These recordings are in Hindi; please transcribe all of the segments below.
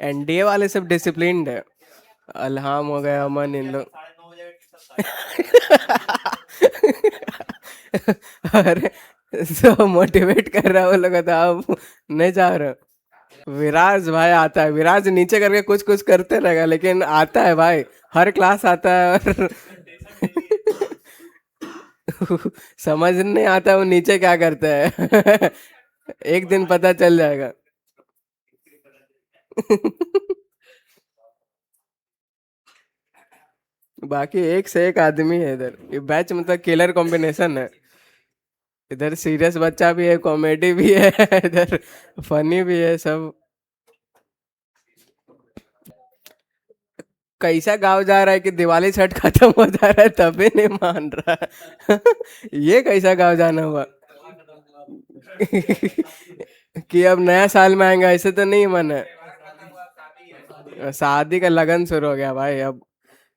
एनडीए वाले सब डिसिप्लिन्ड है। अल्हाम हो गया, अमन, इन लोग। अरे सब मोटिवेट कर रहा है वो लोग, तो आप नहीं जा रहे हो। विराज भाई आता है, विराज नीचे करके कुछ कुछ करते रहेगा, लेकिन आता है भाई। हर क्लास आता है और समझ नहीं आता वो नीचे क्या करता है। एक दिन पता चल जाएगा। बाकी एक से एक आदमी है इधर, ये बैच मतलब किलर कॉम्बिनेशन है। इधर सीरियस बच्चा भी है, कॉमेडी भी है, इधर फनी भी है सब। कैसा गाँव जा रहा है कि दिवाली छठ खत्म हो जा रहा है तभी नहीं मान रहा है। ये कैसा गाँव जाना हुआ। कि अब नया साल में आएंगे, ऐसे तो नहीं मन है। शादी का लगन शुरू हो गया भाई अब।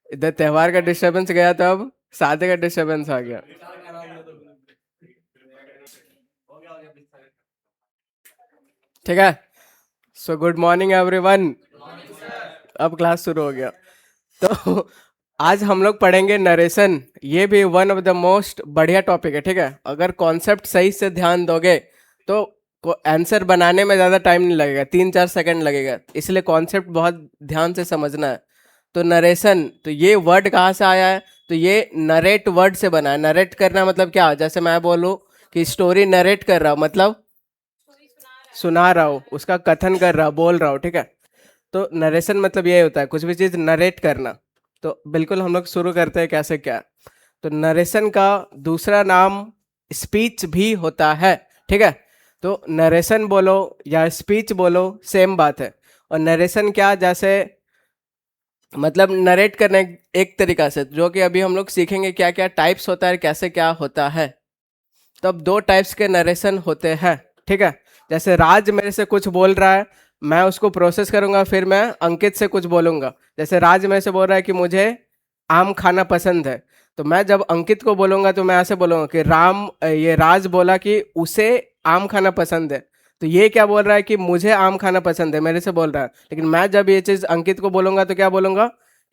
इधर त्योहार का डिस्टरबेंस गया था, अब शादी का डिस्टरबेंस आ गया। ठीक है। So good morning everyone. अब क्लास शुरू हो गया। तो आज हम लोग पढ़ेंगे नरेशन। ये भी वन ऑफ द मोस्ट बढ़िया टॉपिक है, ठीक है। अगर कॉन्सेप्ट सही से ध्यान दोगे तो आंसर बनाने में ज़्यादा टाइम नहीं लगेगा, 3-4 सेकंड लगेगा, इसलिए कॉन्सेप्ट बहुत ध्यान से समझना है। तो नरेशन, तो ये वर्ड कहाँ से आया है? तो ये नरेट वर्ड से बना है। नरेट करना मतलब क्या? जैसे मैं बोलूँ कि स्टोरी नरेट कर रहा हूँ, मतलब सुना रहा हूँ, उसका कथन कर रहा हूँ, बोल रहा हूँ, ठीक है। तो नरेशन मतलब ये होता है, कुछ भी चीज़ नरेट करना। तो बिल्कुल हम लोग शुरू करते हैं कैसे क्या। तो नरेशन का दूसरा नाम स्पीच भी होता है, ठीक है। तो नरेशन बोलो या स्पीच बोलो, सेम बात है। और नरेशन क्या, जैसे मतलब नरेट करना एक तरीका से, जो कि अभी हम लोग सीखेंगे क्या क्या टाइप्स होता है, कैसे क्या होता है। तो अब दो टाइप्स के नरेशन होते हैं, ठीक है। जैसे राज मेरे से कुछ बोल रहा है, मैं उसको प्रोसेस करूंगा, फिर मैं अंकित से कुछ बोलूंगा। जैसे राज मेरे से बोल रहा है कि मुझे आम खाना पसंद है, तो मैं जब अंकित को बोलूंगा तो मैं ऐसे बोलूंगा कि ये राज बोला कि उसे आम खाना पसंद है। तो ये क्या बोल रहा है कि मुझे आम खाना पसंद है, मेरे से बोल रहा है। लेकिन मैं जब ये चीज़ अंकित को बोलूंगा तो क्या बोलूंगा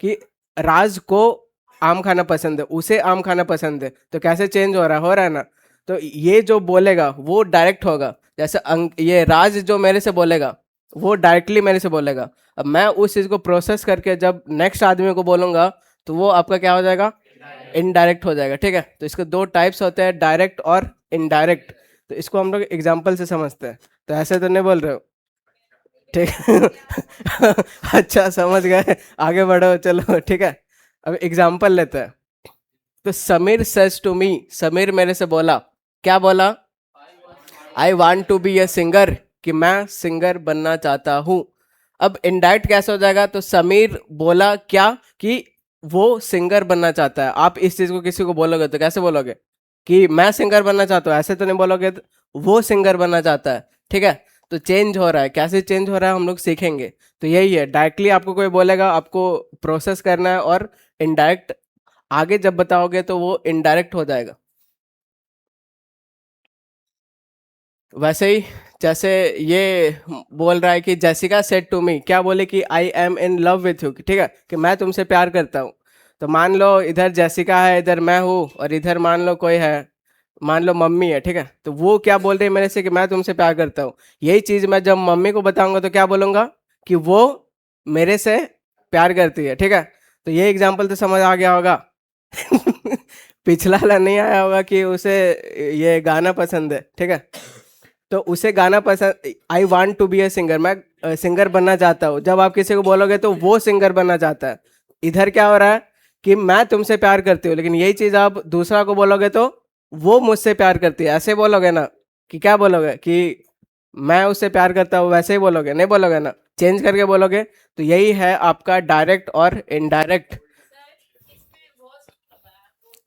कि राज को आम खाना पसंद है, उसे आम खाना पसंद है। तो कैसे चेंज हो रहा है ना। तो ये जो बोलेगा वो डायरेक्ट होगा। जैसे ये राज जो मेरे से बोलेगा वो डायरेक्टली मेरे से बोलेगा। अब मैं उस चीज़ को प्रोसेस करके जब नेक्स्ट आदमी को बोलूंगा तो वो आपका क्या हो जाएगा? इनडायरेक्ट हो जाएगा, ठीक है। तो इसके दो टाइप्स होते हैं, डायरेक्ट और इनडायरेक्ट। तो इसको हम लोग एग्जाम्पल से समझते हैं। तो ऐसे तो नहीं बोल रहे हो, ठीक है। अच्छा समझ गए, आगे बढ़ो चलो, ठीक है। अब एग्जाम्पल लेते हैं। तो Sameer says to me, Sameer मेरे से बोला, क्या बोला? I want to be a singer, कि मैं सिंगर बनना चाहता हूँ। अब इनडायरेक्ट कैसे हो जाएगा? तो समीर बोला क्या कि वो सिंगर बनना चाहता है। आप इस चीज को किसी को बोलोगे तो कैसे बोलोगे कि मैं सिंगर बनना चाहता हूँ, ऐसे तो नहीं बोलोगे। तो वो सिंगर बनना चाहता है, ठीक है। तो चेंज हो रहा है, कैसे चेंज हो रहा है हम लोग सीखेंगे। तो यही है, डायरेक्टली आपको कोई बोलेगा, आपको प्रोसेस करना है, और इनडायरेक्ट आगे जब बताओगे तो वो इनडायरेक्ट हो जाएगा। वैसे ही जैसे ये बोल रहा है कि जेसिका सेड टू मी, क्या बोले कि I am in love with you, ठीक है, कि मैं तुमसे प्यार करता हूँ। तो मान लो इधर जेसिका है, इधर मैं हूँ, और इधर मान लो कोई है, मान लो मम्मी है, ठीक है। तो वो क्या बोल रही है मेरे से कि मैं तुमसे प्यार करता हूँ। यही चीज़ मैं जब मम्मी को बताऊंगा तो क्या बोलूँगा कि वो मेरे से प्यार करती है, ठीक है। तो ये एग्जाम्पल तो समझ आ गया होगा। पिछला वाला नहीं आया होगा कि उसे ये गाना पसंद है, ठीक है। तो उसे गाना पसंद, I want to be a singer, मैं सिंगर बनना चाहता हूँ। जब आप किसी को बोलोगे तो वो सिंगर बनना चाहता है। इधर क्या हो रहा है कि मैं तुमसे प्यार करती हूँ, लेकिन यही चीज़ आप दूसरा को बोलोगे तो वो मुझसे प्यार करती है, ऐसे बोलोगे ना। कि क्या बोलोगे कि मैं उससे प्यार करता हूँ, वैसे ही बोलोगे? नहीं बोलोगे ना, चेंज करके बोलोगे। तो यही है आपका डायरेक्ट और इनडायरेक्ट।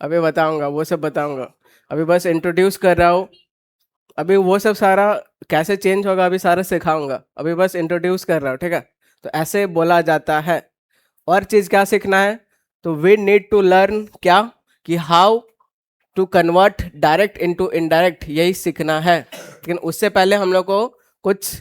अभी बताऊंगा, वो सब बताऊंगा। अभी बस इंट्रोड्यूस कर रहा हूँ। अभी वो सब सारा कैसे चेंज होगा अभी सारा सिखाऊंगा, अभी बस इंट्रोड्यूस कर रहा हूँ, ठीक है। तो ऐसे बोला जाता है। और चीज़ क्या सीखना है? तो वी नीड टू लर्न क्या, कि how to convert direct into indirect, यही सीखना है। लेकिन उससे पहले हम लोग को कुछ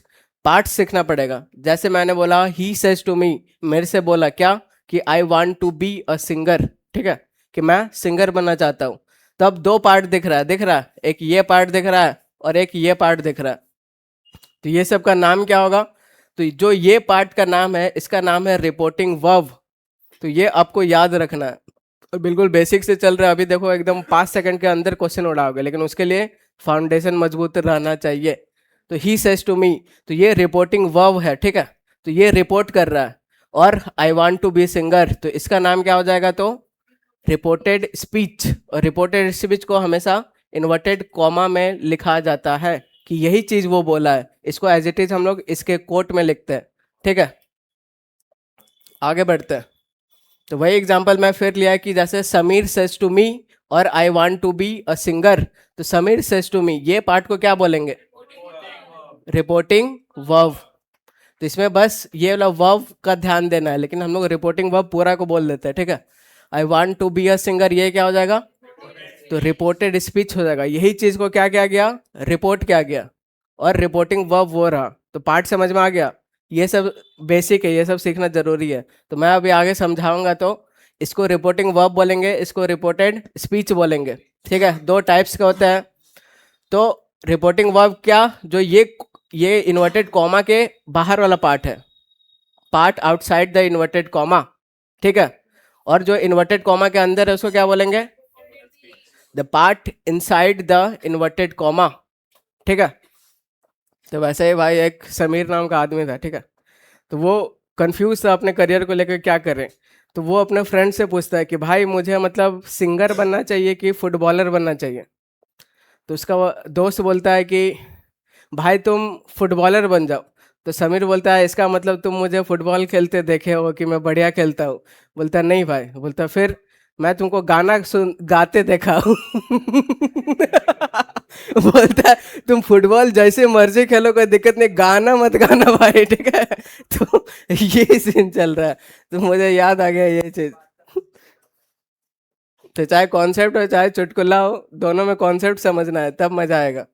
पार्ट सीखना पड़ेगा। जैसे मैंने बोला ही सेज टू मी, मेरे से बोला क्या कि I want to be a singer, ठीक है, कि मैं सिंगर बनना चाहता हूँ। तो अब दो पार्ट दिख रहा है, एक ये पार्ट दिख रहा है और एक ये पार्ट दिख रहा है। तो ये सब का नाम क्या होगा? तो जो ये पार्ट का नाम है, इसका नाम है रिपोर्टिंग वर्ब। तो ये आपको याद रखना है और बिल्कुल बेसिक से चल रहा है। अभी देखो एकदम 5 सेकंड के अंदर क्वेश्चन उड़ाओगे, लेकिन उसके लिए फाउंडेशन मजबूत रहना चाहिए। तो ही सेज टू मी, तो ये रिपोर्टिंग वर्ब है, ठीक है। तो ये रिपोर्ट कर रहा है। और I want to be singer, तो इसका नाम क्या हो जाएगा? तो रिपोर्टेड स्पीच। और रिपोर्टेड स्पीच को हमेशा इन्वर्टेड कॉमा में लिखा जाता है कि यही चीज वो बोला है। इसको एज इट इज हम लोग इसके कोट में लिखते हैं, ठीक है। आगे बढ़ते हैं। तो वही एग्जांपल मैं फिर लिया कि जैसे समीर सेज टू मी और I want to be a singer. तो समीर सेज टू मी, ये पार्ट को क्या बोलेंगे? Reporting verb. तो इसमें बस ये वाला वर्ब का ध्यान देना है, लेकिन हम लोग रिपोर्टिंग वर्ब पूरा को बोल देते हैं, ठीक है। I want to be a singer, ये क्या हो जाएगा? तो रिपोर्टेड स्पीच हो जाएगा। यही चीज को क्या क्या गया? रिपोर्ट किया गया। और रिपोर्टिंग वर्ब वो रहा। तो पार्ट समझ में आ गया। ये सब बेसिक है, ये सब सीखना जरूरी है। तो मैं अभी आगे समझाऊंगा। तो इसको रिपोर्टिंग वर्ब बोलेंगे, इसको रिपोर्टेड स्पीच बोलेंगे, ठीक है। दो टाइप्स का होता है। तो रिपोर्टिंग वर्ब क्या? जो ये इन्वर्टेड कॉमा के बाहर वाला पार्ट है, part outside the inverted comma, ठीक है। और जो इन्वर्टेड कॉमा के अंदर है उसको क्या बोलेंगे? The part inside the inverted comma, ठीक है। तो वैसे ही भाई एक समीर नाम का आदमी था, ठीक है। तो वो कंफ्यूज था अपने करियर को लेकर क्या करें। तो वो अपने फ्रेंड से पूछता है कि भाई मुझे मतलब सिंगर बनना चाहिए कि फुटबॉलर बनना चाहिए। तो उसका वो दोस्त बोलता है कि भाई तुम फुटबॉलर बन जाओ। तो समीर बोलता है इसका मतलब तुम मुझे फुटबॉल खेलते देखे हो कि मैं बढ़िया खेलता हूँ? बोलता है नहीं भाई। बोलता है फिर? मैं तुमको गाना सुन गाते देखा हूँ। बोलता है तुम फुटबॉल जैसे मर्जी खेलो, कोई दिक्कत नहीं, गाना मत गाना भाई, ठीक है। तो ये सीन चल रहा है। तो मुझे याद आ गया ये चीज। तो चाहे कॉन्सेप्ट हो चाहे चुटकुला हो, दोनों में कॉन्सेप्ट समझना है, तब मजा आएगा।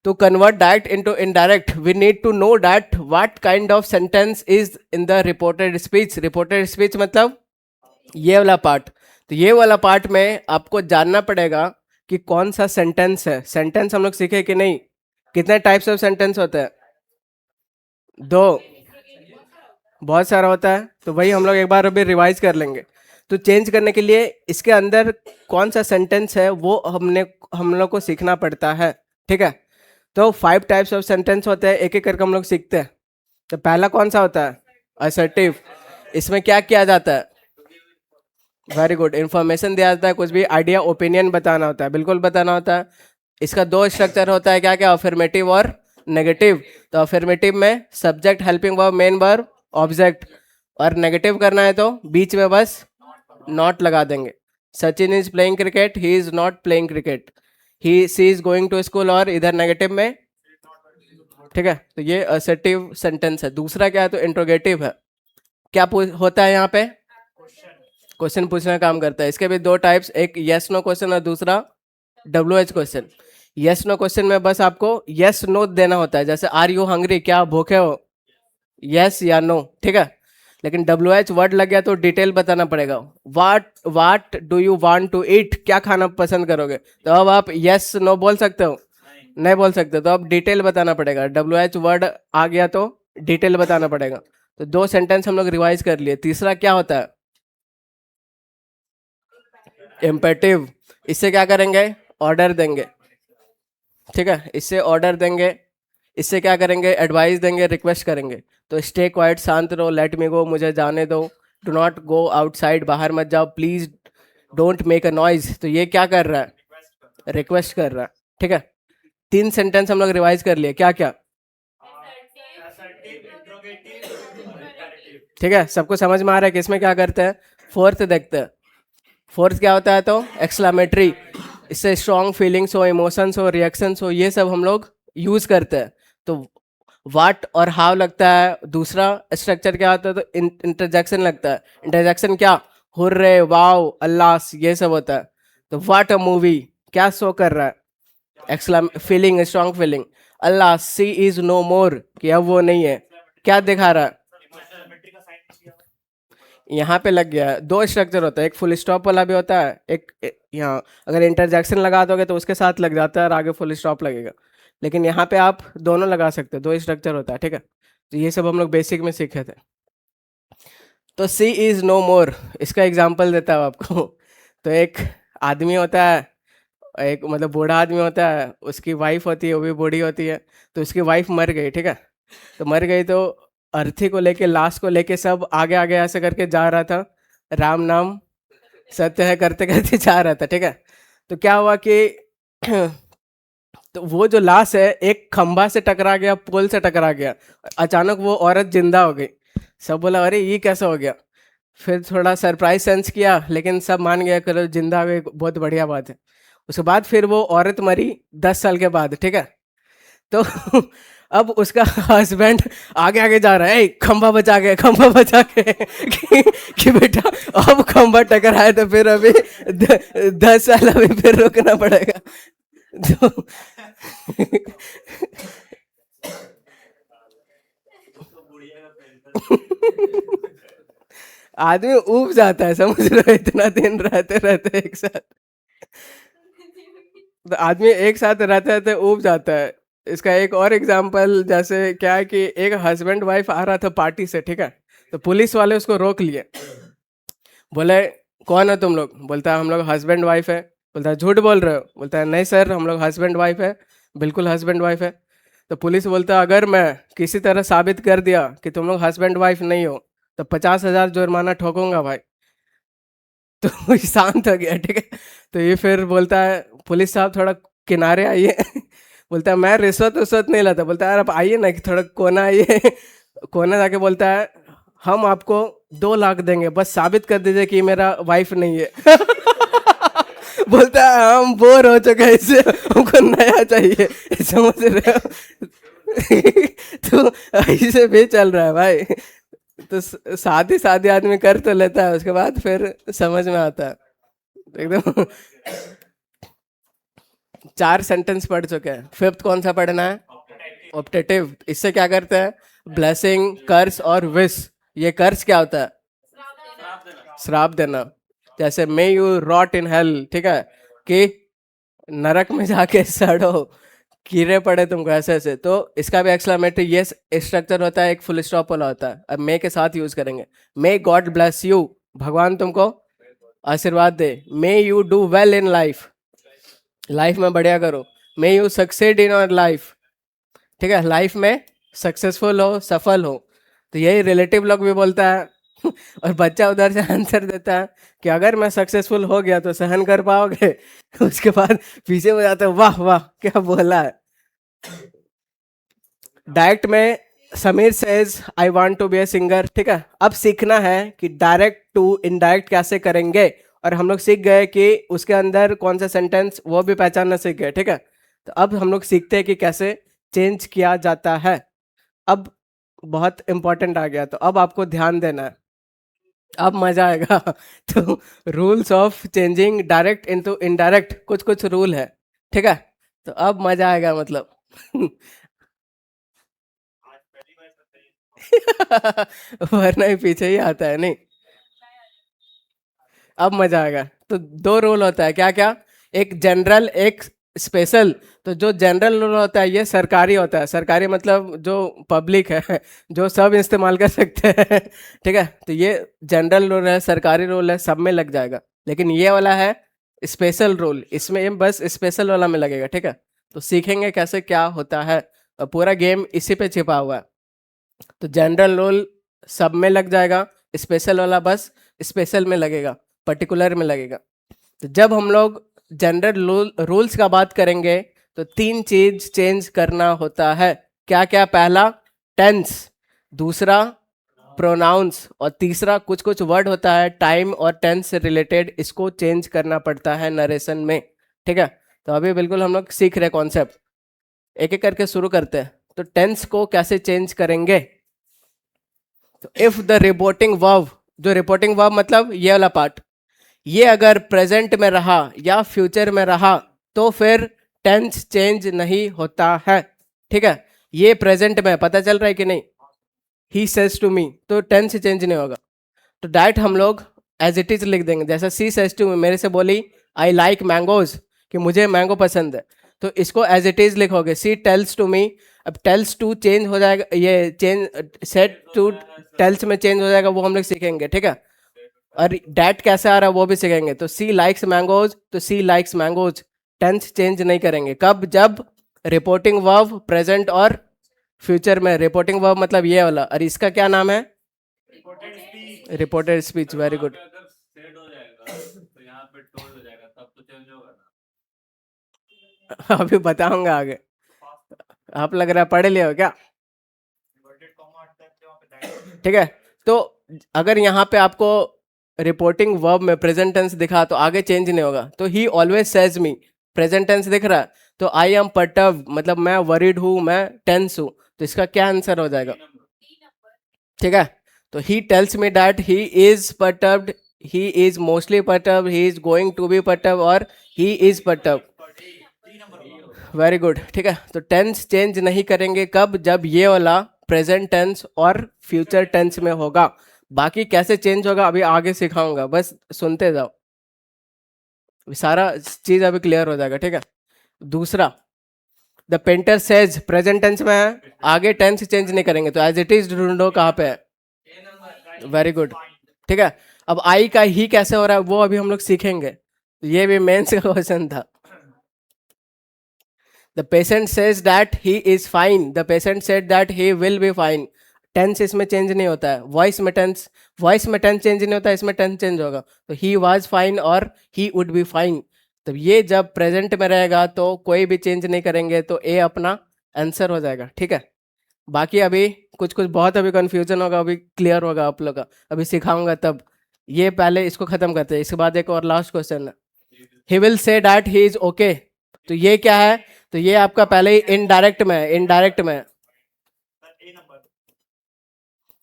To convert direct into indirect, we need to know that what kind of sentence is in the reported speech. Reported speech मतलब ये वाला पार्ट। तो ये वाला पार्ट में आपको जानना पड़ेगा कि कौन सा सेंटेंस है। सेंटेंस हम लोग सीखे कि नहीं? कितने टाइप्स ऑफ सेंटेंस होते हैं? दो। बहुत सारा होता है। तो वही हम लोग एक बार अभी रिवाइज कर लेंगे। तो चेंज करने के लिए इसके अंदर कौन सा सेंटेंस है वो हम लोग को सीखना पड़ता है, ठीक है। तो 5 टाइप्स ऑफ सेंटेंस होते हैं, एक एक करके हम लोग सीखते हैं। तो पहला कौन सा होता है? असर्टिव। इसमें क्या किया जाता है? वेरी गुड, इंफॉर्मेशन दिया जाता है, कुछ भी आइडिया ओपिनियन बताना होता है, बिल्कुल बताना होता है। इसका दो स्ट्रक्चर होता है, क्या क्या? अफर्मेटिव और नेगेटिव। तो अफर्मेटिव में subject, helping verb, main verb, object. और नेगेटिव करना है तो बीच में बस नॉट लगा देंगे। Sachin is playing cricket, he is not playing cricket. He she is going to school, और इधर नेगेटिव में, ठीक है। तो ये असर्टिव सेंटेंस है। दूसरा क्या है? तो इंट्रोगेटिव है। क्या होता है यहाँ पे? क्वेश्चन पूछने का काम करता है। इसके भी दो टाइप्स, एक यस नो क्वेश्चन और दूसरा WH question. Yes no question में बस आपको यस नो देना होता है, जैसे आर यू हंग्री, क्या आप भूखे हो? यस या नो, ठीक है। लेकिन WH वर्ड लग गया तो डिटेल बताना पड़ेगा। What do you want to eat, क्या खाना पसंद करोगे? तो अब आप यस नो बोल सकते हो? नहीं बोल सकते। तो अब डिटेल बताना पड़ेगा। WH वर्ड आ गया तो डिटेल बताना पड़ेगा। तो दो सेंटेंस हम लोग रिवाइज कर लिए। तीसरा क्या होता है? इम्पेटिव। इससे क्या करेंगे? ऑर्डर देंगे, ठीक है। इससे ऑर्डर देंगे। इससे क्या करेंगे? एडवाइस देंगे, रिक्वेस्ट करेंगे। तो स्टे क्वाइट, शांत रहो, लेट मी गो, मुझे जाने दो, डू नॉट गो आउटसाइड, बाहर मत जाओ, please don't make a noise. तो ये क्या कर रहा है? रिक्वेस्ट कर रहा है, ठीक है। 3 सेंटेंस हम लोग रिवाइज कर लिए, क्या क्या? ठीक है, सबको समझ में आ रहा है कि इसमें क्या करते हैं? फोर्थ देखते हैं। फोर्थ क्या होता है? तो एक्सक्लामेटरी। इससे स्ट्रॉन्ग फीलिंग्स हो, इमोशंस हो, रिएक्शंस हो, ये सब हम लोग यूज करते हैं। तो वाट और हाउ लगता है। दूसरा स्ट्रक्चर क्या होता है? तो इंटरजेक्शन लगता है। इंटरजेक्शन क्या? हुर्रे, वाओ, अल्लाह, ये सब होता है। तो वाट अ मूवी, क्या शो कर रहा है? Exclaim feeling, strong feeling. Allah she is no more, कि अब वो नहीं है, क्या दिखा रहा है? यहाँ पे लग गया है। दो स्ट्रक्चर होता है, एक फुल स्टॉप वाला भी होता है, यहाँ अगर इंटरजेक्शन लगा दोगे तो उसके साथ लग जाता है और आगे फुल स्टॉप लगेगा, लेकिन यहाँ पे आप दोनों लगा सकते हो, दो स्ट्रक्चर होता है, ठीक है। तो ये सब हम लोग बेसिक में सीखे थे। तो सी इज नो मोर, इसका एग्जाम्पल देता हूँ आपको। तो एक आदमी होता है, एक मतलब बूढ़ा आदमी होता है, उसकी वाइफ होती है, वो भी बूढ़ी होती है। तो उसकी वाइफ मर गई, ठीक है। तो मर गई तो अर्थी को लेके, लाश को लेके सब आगे आगे ऐसे करके जा रहा था, राम नाम सत्य है करते करते जा रहा था, ठीक है। तो क्या हुआ कि तो वो जो लाश है एक खंभा से टकरा गया, पोल से टकरा गया, अचानक वो औरत जिंदा हो गई। सब बोला अरे ये कैसा हो गया। फिर थोड़ा सरप्राइज सेंस किया, लेकिन सब मान गया, करो जिंदा हो गई, बहुत बढ़िया बात है। उसके बाद फिर वो औरत मरी 10 साल के बाद, ठीक है। तो अब उसका हस्बैंड आगे आगे जा रहा है, "ए, खंभा बचा के, खंभा बचा के" कि बेटा अब खंभा टकराए तो फिर अभी 10 साल अभी फिर रुकना पड़ेगा। तो आदमी ऊब जाता है, समझ रहे हो, इतना दिन रहते रहते एक साथ। तो आदमी एक साथ रहते रहते ऊब जाता है। इसका एक और एग्जांपल, जैसे क्या है कि एक हस्बैंड वाइफ आ रहा था पार्टी से, ठीक है। तो पुलिस वाले उसको रोक लिए, बोले कौन है तुम लोग? बोलता है हम लोग हस्बैंड वाइफ है। बोलता है झूठ बोल रहे हो? बोलता है नहीं सर, हम लोग हस्बैंड वाइफ है, बिल्कुल हस्बैंड वाइफ है। तो पुलिस बोलता है अगर मैं किसी तरह साबित कर दिया कि तुम लोग हस्बैंड वाइफ नहीं हो तो 50,000 जुर्माना ठोकूंगा भाई। तो ये शांत हो गया, ठीक है। तो ये फिर बोलता है पुलिस साहब थोड़ा किनारे आइए। बोलता है मैं रिश्वत उश्वत नहीं लाता। बोलता है यार आप आइए ना, कि थोड़ा कोना आइए। कोना जाके बोलता है हम आपको 2 लाख देंगे, बस साबित कर दीजिए कि मेरा वाइफ नहीं है। बोलता है हम बोर हो चुके हैं इससे, हमको नया चाहिए। समझ रहे हो? तो ऐसे भी चल रहा है भाई। तो शादी शादी आदमी कर तो लेता है, उसके बाद फिर समझ में आता है एकदम। 4 सेंटेंस पढ़ चुके हैं, फिफ्थ कौन सा पढ़ना है? ऑप्टेटिव। इससे क्या करते हैं? ब्लेसिंग, कर्स और विश। ये कर्स क्या होता है? श्राप देना। जैसे may you rot in hell, ठीक है, कि नरक में जाके सड़ो, कीड़े पड़े तुमको, ऐसे ऐसे। तो इसका भी एक्सक्लेमेटरी ये स्ट्रक्चर होता है, एक फुल स्टॉप वाला होता है। अब मे के साथ यूज करेंगे, मे गॉड ब्लेस यू, भगवान तुमको आशीर्वाद दे। May you do well in life, life में बढ़िया करो। May you succeed in your life, ठीक है, लाइफ में सक्सेसफुल हो, सफल हो। तो यही रिलेटिव लोग भी बोलता है। और बच्चा उधर से आंसर देता है कि अगर मैं सक्सेसफुल हो गया तो सहन कर पाओगे। उसके बाद पीछे हो जाता है, वाह वाह क्या बोला है। डायरेक्ट में Sameer says I want to be a singer, ठीक है। अब सीखना है कि डायरेक्ट टू इनडायरेक्ट कैसे करेंगे, और हम लोग सीख गए कि उसके अंदर कौन सा सेंटेंस वो भी पहचानना सीख गए, ठीक है। तो अब हम लोग सीखते हैं कि कैसे चेंज किया जाता है। अब बहुत इंपॉर्टेंट आ गया, तो अब आपको ध्यान देना है, अब मजा आएगा। तो rules of changing direct into indirect, कुछ कुछ रूल है, ठीक है। तो अब मजा आएगा मतलब। वरना ही पीछे ही आता है नहीं। अब मजा आएगा। तो 2 रोल होता है, क्या क्या? एक जनरल, एक स्पेशल। तो जो जनरल रोल होता है ये सरकारी होता है। सरकारी मतलब जो पब्लिक है, जो सब इस्तेमाल कर सकते हैं। ठीक है, तो ये जनरल रोल है, सरकारी रोल है, सब में लग जाएगा। लेकिन ये वाला है स्पेशल रोल, इसमें ये बस स्पेशल वाला में लगेगा, ठीक है। तो सीखेंगे कैसे क्या होता है, और पूरा गेम इसी पे छिपा हुआ है। तो जनरल रोल सब में लग जाएगा, स्पेशल वाला बस स्पेशल में लगेगा, पर्टिकुलर में लगेगा। तो जब हम लोग जनरल रूल्स का बात करेंगे तो 3 चीज चेंज करना होता है। क्या क्या? पहला टेंस, दूसरा प्रोनाउंस, और तीसरा कुछ कुछ वर्ड होता है टाइम और टेंस से रिलेटेड, इसको चेंज करना पड़ता है नरेशन में, ठीक है। तो अभी बिल्कुल हम लोग सीख रहे कॉन्सेप्ट, एक एक करके शुरू करते हैं। तो टेंस को कैसे चेंज करेंगे? तो इफ द रिपोर्टिंग वर्ब, जो रिपोर्टिंग वर्ब मतलब ये वाला पार्ट, ये अगर प्रेजेंट में रहा या फ्यूचर में रहा तो फिर टेंस चेंज नहीं होता है, ठीक है, ये प्रेजेंट में है, पता चल रहा है कि नहीं, ही सेज टू मी, तो टेंस चेंज नहीं होगा, तो डायरेक्ट हम लोग एज इट इज लिख देंगे। जैसा सी सेज टू मी, मेरे से बोली आई लाइक मैंगोज, कि मुझे मैंगो पसंद है, तो इसको एज इट इज लिखोगे, सी टेल्स टू मी। अब टेल्स टू चेंज हो जाएगा, ये चेंज सेट टू टेल्स में चेंज हो जाएगा, वो हम लोग सीखेंगे, ठीक है। और डैट कैसे आ रहा है वो भी सीखेंगे। तो सी लाइक्स मैंगोज, तो सी लाइक्स मैंगोज, टेंस चेंज नहीं करेंगे। कब? जब रिपोर्टिंग वर्ब प्रेजेंट और फ्यूचर में। रिपोर्टिंग वर्ब मतलब ये वाला, और इसका क्या नाम है? Reported speech. Very good. अगर सेड हो जाएगा तो यहाँ पे टोल्ड हो जाएगा, तब तो चेंज होगा ना। अभी बताऊंगा आगे। आप लग रहा है पढ़े लिए हो क्या? ठीक है, तो अगर यहाँ पे आपको रिपोर्टिंग वर्ब में प्रेजेंट टेंस दिखा तो आगे चेंज नहीं होगा। तो he always says me, present tense दिख रहा है, तो आई एम पर्टर्ब्ड मतलब मैं वरीड हूँ, मैं टेंस हूँ, तो इसका क्या आंसर हो जाएगा? ठीक है, तो he tells me that he is perturbed, he is mostly perturbed, he is going to be perturbed, और he is perturbed. Very good. ठीक है, तो टेंस चेंज नहीं करेंगे। कब? जब ये वाला प्रेजेंट टेंस और फ्यूचर टेंस में होगा। बाकी कैसे चेंज होगा अभी आगे सिखाऊंगा, बस सुनते जाओ, सारा चीज अभी क्लियर हो जाएगा। ठीक है, दूसरा, the painter says present tense में है, आगे टेंस चेंज नहीं करेंगे, तो एज इट इज ढूंढो कहाँ पे है। Very good. ठीक है, अब आई का ही कैसे हो रहा है वो अभी हम लोग सीखेंगे, ये भी मेंस का क्वेश्चन था। The patient says that he is fine. The patient said that he will be fine. Tense इसमें चेंज नहीं होता है। वॉइस में टेंस चेंज नहीं होता है, इसमें टेंस चेंज होगा। तो ही वॉज फाइन और ही वुड बी फाइन। तो ये जब प्रेजेंट में रहेगा तो कोई भी चेंज नहीं करेंगे, तो ए अपना आंसर हो जाएगा। ठीक है, बाकी अभी कुछ कुछ बहुत अभी कंफ्यूजन होगा, अभी क्लियर होगा आप लोग का, अभी सिखाऊंगा तब। ये पहले इसको खत्म करते हैं, इसके बाद एक और लास्ट क्वेश्चन है। He will say that he is okay, तो ये क्या है? तो ये आपका पहले ही इनडायरेक्ट में है।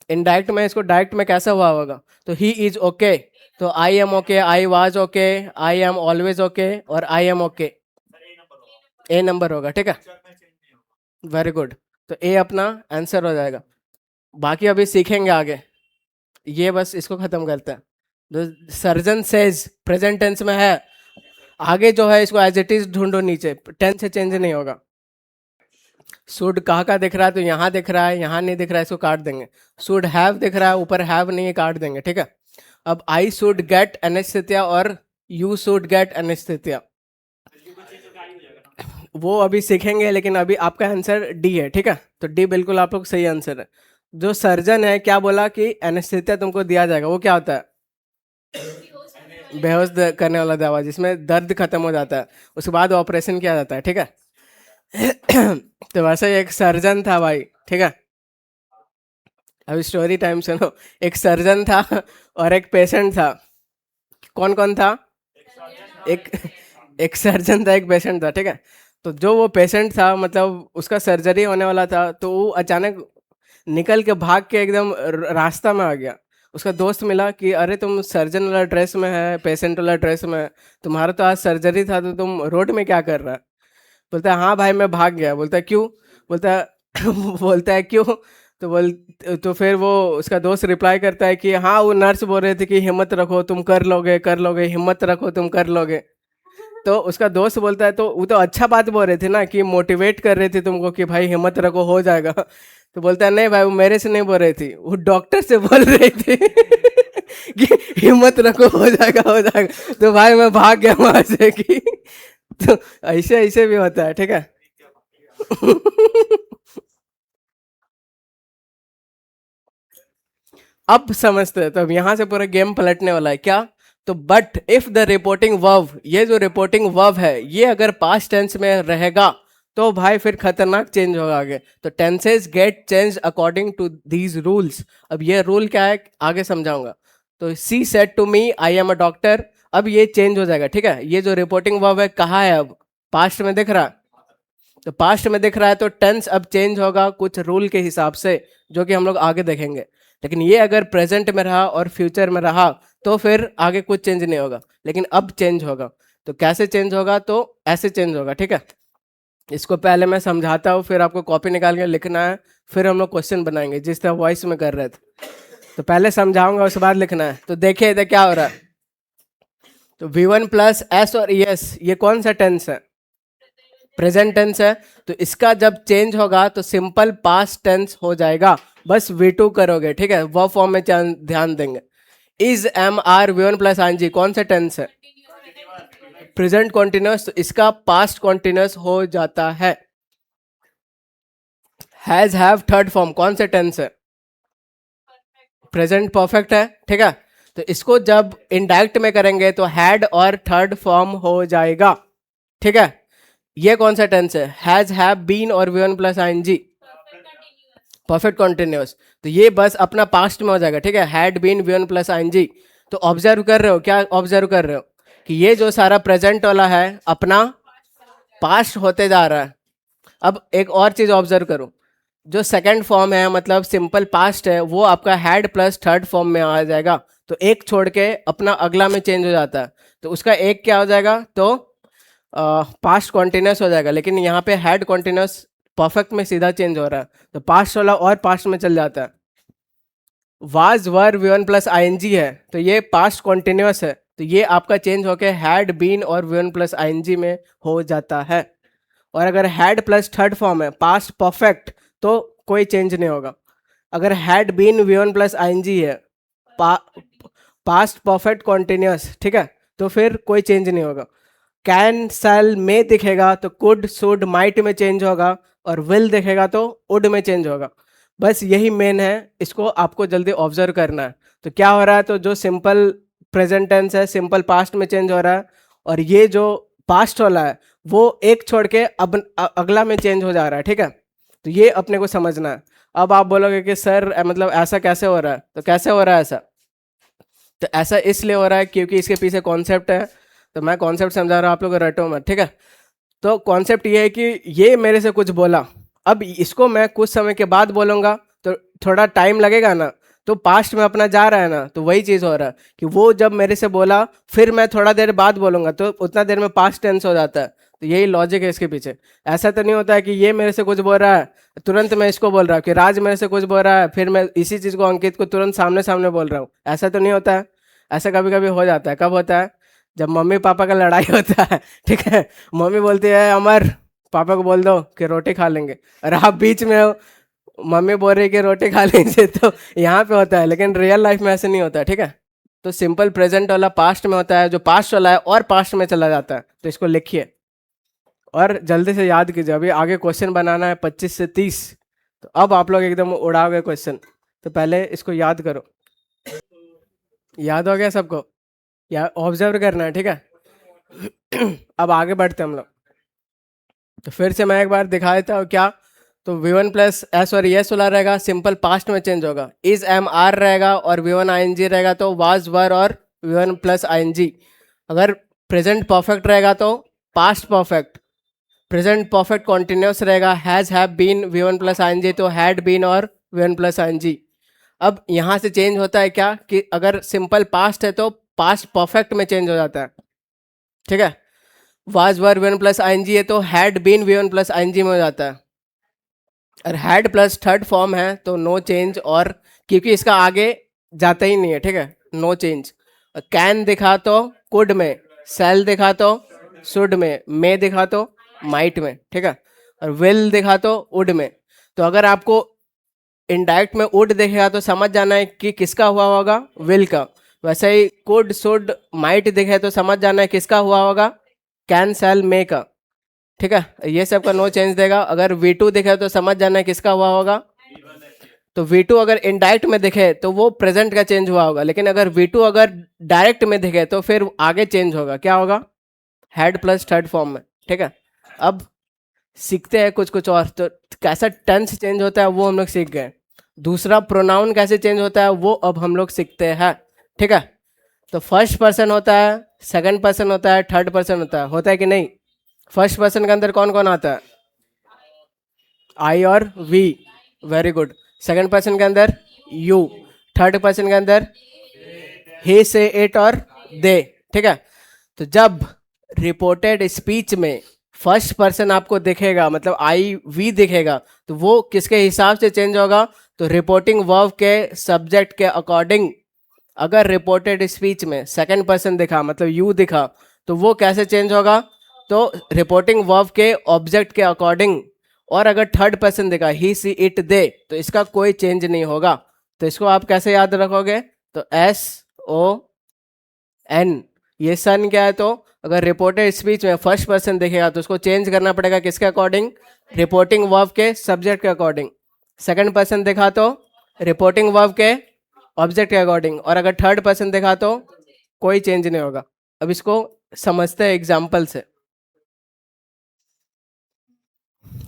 इनडायरेक्ट में इसको डायरेक्ट में कैसा हुआ होगा? तो ही इज ओके, तो I am okay, I was okay, I am always okay, और I am okay, A number होगा। ठीक है, वेरी गुड। तो ए अपना आंसर हो जाएगा। बाकी अभी सीखेंगे आगे, ये बस इसको खत्म करते हैं। तो सर्जन सेज प्रेजेंट टेंस में है, आगे जो है इसको एज इट इज ढूंढो, नीचे टेंस से चेंज नहीं होगा। शुड कहाँ का दिख रहा है? तो यहाँ दिख रहा है, यहाँ नहीं दिख रहा है, इसको काट देंगे। शुड हैव दिख रहा है, ऊपर हैव नहीं है, काट देंगे। ठीक है, अब आई शुड गेट एनेस्थेसिया और यू शुड गेट एनेस्थेसिया, वो अभी सीखेंगे, लेकिन अभी आपका आंसर डी है। ठीक है, तो डी बिल्कुल आप लोग सही आंसर है। जो सर्जन है क्या बोला कि एनेस्थेसिया तुमको दिया जाएगा, वो क्या होता है? बेहोश करने वाला दवा, जिसमें दर्द खत्म हो जाता है, उसके बाद ऑपरेशन किया जाता है। ठीक है, तो वैसे एक सर्जन था भाई। ठीक है, अभी स्टोरी टाइम सुनो। एक सर्जन था और एक पेशेंट था। कौन कौन था? एक एक सर्जन था, एक पेशेंट था। ठीक है, तो जो वो पेशेंट था, मतलब उसका सर्जरी होने वाला था, तो वो अचानक निकल के भाग के एकदम रास्ता में आ गया। उसका दोस्त मिला कि अरे तुम सर्जन वाला ड्रेस में है, पेशेंट वाला ड्रेस में है, तुम्हारा तो आज सर्जरी था, तो तुम रोड में क्या कर रहा है? बोलता है हाँ भाई मैं भाग गया। बोलता है क्यों? बोलता है बोलता है क्यों? तो बोल तो फिर वो उसका दोस्त रिप्लाई करता है कि हाँ वो नर्स बोल रहे थे कि हिम्मत रखो तुम कर लोगे, कर लोगे, हिम्मत रखो तुम कर लोगे। तो उसका दोस्त बोलता है तो वो तो अच्छा बात बोल रहे थे ना, कि मोटिवेट कर रहे थे तुमको कि भाई हिम्मत रखो हो जाएगा। तो बोलता है नहीं भाई, वो मेरे से नहीं बोल रही थी, वो डॉक्टर से बोल रही थी कि हिम्मत रखो हो जाएगा हो जाएगा। तो भाई मैं भाग गया वहां से कि तो ऐसे ऐसे भी होता है। ठीक है अब समझते हैं, तो अब यहाँ से पूरा गेम पलटने वाला है क्या? तो but if the reporting verb, ये जो रिपोर्टिंग वर्ब है ये अगर पास्ट टेंस में रहेगा तो भाई फिर खतरनाक चेंज होगा आगे। तो tenses get change according to these rules. अब ये रूल क्या है आगे समझाऊंगा। तो she said to me I am a doctor, अब ये चेंज हो जाएगा। ठीक है, ये जो रिपोर्टिंग वर्ब है कहाँ है? अब पास्ट में दिख रहा है, तो पास्ट में दिख रहा है, तो टेंस अब चेंज होगा कुछ रूल के हिसाब से, जो कि हम लोग आगे देखेंगे। लेकिन ये अगर प्रेजेंट में रहा और फ्यूचर में रहा तो फिर आगे कुछ चेंज नहीं होगा, लेकिन अब चेंज होगा। तो कैसे चेंज होगा? तो ऐसे चेंज होगा। ठीक है, इसको पहले मैं समझाता हूँ, फिर आपको कॉपी निकाल के लिखना है, फिर हम लोग क्वेश्चन बनाएंगे जिस तरह वॉइस में कर रहे थे। तो पहले समझाऊंगा, उसके बाद लिखना है। तो देखिए इधर क्या हो रहा है। तो V1 प्लस एस और ES ये कौन सा टेंस है? प्रेजेंट टेंस है। तो इसका जब चेंज होगा तो सिंपल पास्ट टेंस हो जाएगा, बस V2 करोगे, ठीक है। वो फॉर्म में ध्यान देंगे। Is MR V1 plus ING कौन सा टेंस है? प्रेजेंट कॉन्टिन्यूस, तो इसका पास्ट कॉन्टिन्यूस हो जाता है। हैज हैव थर्ड फॉर्म कौन सा टेंस है? प्रेजेंट परफेक्ट है, ठीक है। तो इसको जब इनडायरेक्ट में करेंगे तो हैड और थर्ड फॉर्म हो जाएगा, ठीक है। ये कौन सा टेंस है? हैज हैव बीन और V1 plus ING perfect continuous, तो ये बस अपना पास्ट में हो जाएगा, ठीक है। Had been V1 plus ING। तो ऑब्जर्व कर रहे हो, क्या ऑब्जर्व कर रहे हो कि ये जो सारा प्रेजेंट वाला है अपना पास्ट होते जा रहा है। अब एक और चीज ऑब्जर्व करो, जो सेकंड फॉर्म है मतलब सिंपल पास्ट है, वो आपका हैड प्लस थर्ड फॉर्म में आ जाएगा। तो एक छोड़ के अपना अगला में चेंज हो जाता है, तो उसका एक क्या हो जाएगा? तो पास्ट कॉन्टिन्यूस हो जाएगा। लेकिन यहाँ पे हैड कॉन्टिन्यूस परफेक्ट में सीधा चेंज हो रहा है, तो पास्ट वाला और पास्ट में चल जाता है। Was were V1 plus ING है, तो ये पास्ट कॉन्टिन्यूस है, तो ये आपका चेंज होके हैड बीन और V1 प्लस ING में हो जाता है। और अगर हैड प्लस थर्ड फॉर्म है पास्ट परफेक्ट, तो कोई चेंज नहीं होगा। अगर had been V1 plus ING है पास्ट परफेक्ट कॉन्टिन्यूस, ठीक है, तो फिर कोई चेंज नहीं होगा। कैन सेल में दिखेगा तो कुड शुड माइट में चेंज होगा, और विल दिखेगा तो वुड में चेंज होगा। बस यही मेन है, इसको आपको जल्दी ऑब्जर्व करना है। तो क्या हो रहा है, तो जो सिंपल प्रेजेंट टेंस है सिंपल पास्ट में चेंज हो रहा है, और ये जो पास्ट वाला है वो एक छोड़ के अब अगला में चेंज हो जा रहा है, ठीक है। तो ये अपने को समझना है। अब आप बोलोगे कि सर मतलब ऐसा कैसे हो रहा है, तो कैसे हो रहा है ऐसा? तो ऐसा इसलिए हो रहा है क्योंकि इसके पीछे कॉन्सेप्ट है। तो मैं कॉन्सेप्ट समझा रहा हूँ, आप लोग रटो मत, ठीक है। तो कॉन्सेप्ट ये है कि ये मेरे से कुछ बोला, अब इसको मैं कुछ समय के बाद बोलूँगा तो थोड़ा टाइम लगेगा ना, तो पास्ट में अपना जा रहा है ना, तो वही चीज़ हो रहा है कि वो जब मेरे से बोला फिर मैं थोड़ा देर बाद बोलूँगा, तो उतना देर में पास्ट टेंस हो जाता है। तो यही लॉजिक है इसके पीछे। ऐसा तो नहीं होता है कि ये मेरे से कुछ बोल रहा है तुरंत मैं इसको बोल रहा हूँ, कि राज मेरे से कुछ बोल रहा है फिर मैं इसी चीज़ को अंकित को तुरंत सामने सामने बोल रहा हूँ, ऐसा तो नहीं होता है। ऐसा कभी कभी हो जाता है। कब होता है? जब मम्मी पापा का लड़ाई होता है, ठीक है। मम्मी बोलती है अमर पापा को बोल दो कि रोटी खा लेंगे, और आप बीच में हो, मम्मी बोल रही है कि रोटी खा लेंगे, तो यहाँ पे होता है। लेकिन रियल लाइफ में ऐसे नहीं होता है, ठीक है। तो सिंपल प्रेजेंट वाला पास्ट में होता है, जो पास्ट वाला है और पास्ट में चला जाता है। तो इसको लिखिए और जल्दी से याद कीजिए, अभी आगे क्वेश्चन बनाना है 25 से 30। तो अब आप लोग एकदम उड़ाओगे क्वेश्चन, तो पहले इसको याद करो। याद हो गया सबको? या ऑब्जर्व करना है, ठीक है। अब आगे बढ़ते हम लोग। तो फिर से मैं एक बार दिखा देता हूँ क्या। तो V1 प्लस एस और एस वाला रहेगा, सिंपल पास्ट में चेंज होगा। इज MR रहेगा और V1 ING रहेगा तो वाज वर और V1 प्लस ING। अगर प्रेजेंट परफेक्ट रहेगा तो past perfect. Present perfect continuous रहेगा, has have been V1 plus ING तो हैड बीन और V1 प्लस ING। अब यहाँ से चेंज होता है क्या कि अगर सिंपल पास्ट है तो पास्ट परफेक्ट में चेंज हो जाता है, ठीक है। Was were V1 plus ING है तो had been V1 plus ING में हो जाता है। और हैड प्लस थर्ड फॉर्म है तो नो चेंज, और क्योंकि इसका आगे जाता ही नहीं है, ठीक है, नो चेंज। कैन दिखा तो कुड में, सेल दिखा तो शुड में, मे दिखा तो माइट में, ठीक है, और विल दिखा तो वुड में। तो अगर आपको इनडायरेक्ट में वुड दिखेगा तो समझ जाना है कि किसका हुआ होगा, विल का। वैसे ही कुड शुड माइट दिखे तो समझ जाना है किसका हुआ होगा, कैन सेल मे का, ठीक है। ये सब का नो चेंज देगा। अगर V2 दिखे तो समझ जाना है किसका हुआ होगा। तो V2 अगर इनडायरेक्ट में दिखे तो वो प्रेजेंट का चेंज हुआ होगा, लेकिन अगर V2 अगर डायरेक्ट में दिखे तो फिर आगे चेंज होगा, क्या होगा, हैड प्लस थर्ड फॉर्म में, ठीक है। अब सीखते हैं कुछ कुछ और। तो कैसा टेंस चेंज होता है वो हम लोग सीख गए। दूसरा प्रोनाउन कैसे चेंज होता है वो अब हम लोग सीखते हैं, ठीक है। तो फर्स्ट पर्सन होता है, सेकंड पर्सन होता है, थर्ड पर्सन होता है कि नहीं? फर्स्ट पर्सन के अंदर कौन कौन आता है? आई और we, very good. Second person के अंदर यू, थर्ड पर्सन के अंदर ही से इट और दे, ठीक है। तो जब रिपोर्टेड स्पीच में फर्स्ट पर्सन आपको दिखेगा, मतलब आई वी दिखेगा, तो वो किसके हिसाब से चेंज होगा? तो रिपोर्टिंग वर्ब के सब्जेक्ट के अकॉर्डिंग। अगर रिपोर्टेड स्पीच में सेकंड पर्सन दिखा, मतलब यू दिखा, तो वो कैसे चेंज होगा? तो रिपोर्टिंग वर्ब के ऑब्जेक्ट के अकॉर्डिंग। और अगर थर्ड पर्सन दिखा, ही सी इट दे, तो इसका कोई चेंज नहीं होगा। तो इसको आप कैसे याद रखोगे? तो एस ओ एन, ये सन क्या है? तो अगर रिपोर्टेड स्पीच में फर्स्ट पर्सन दिखेगा तो उसको चेंज करना पड़ेगा किसके अकॉर्डिंग? रिपोर्टिंग वर्ब के सब्जेक्ट के अकॉर्डिंग। सेकंड पर्सन दिखा तो रिपोर्टिंग वर्ब के ऑब्जेक्ट के अकॉर्डिंग। और अगर थर्ड पर्सन दिखा तो कोई चेंज नहीं होगा। अब इसको समझते हैं एग्जाम्पल से।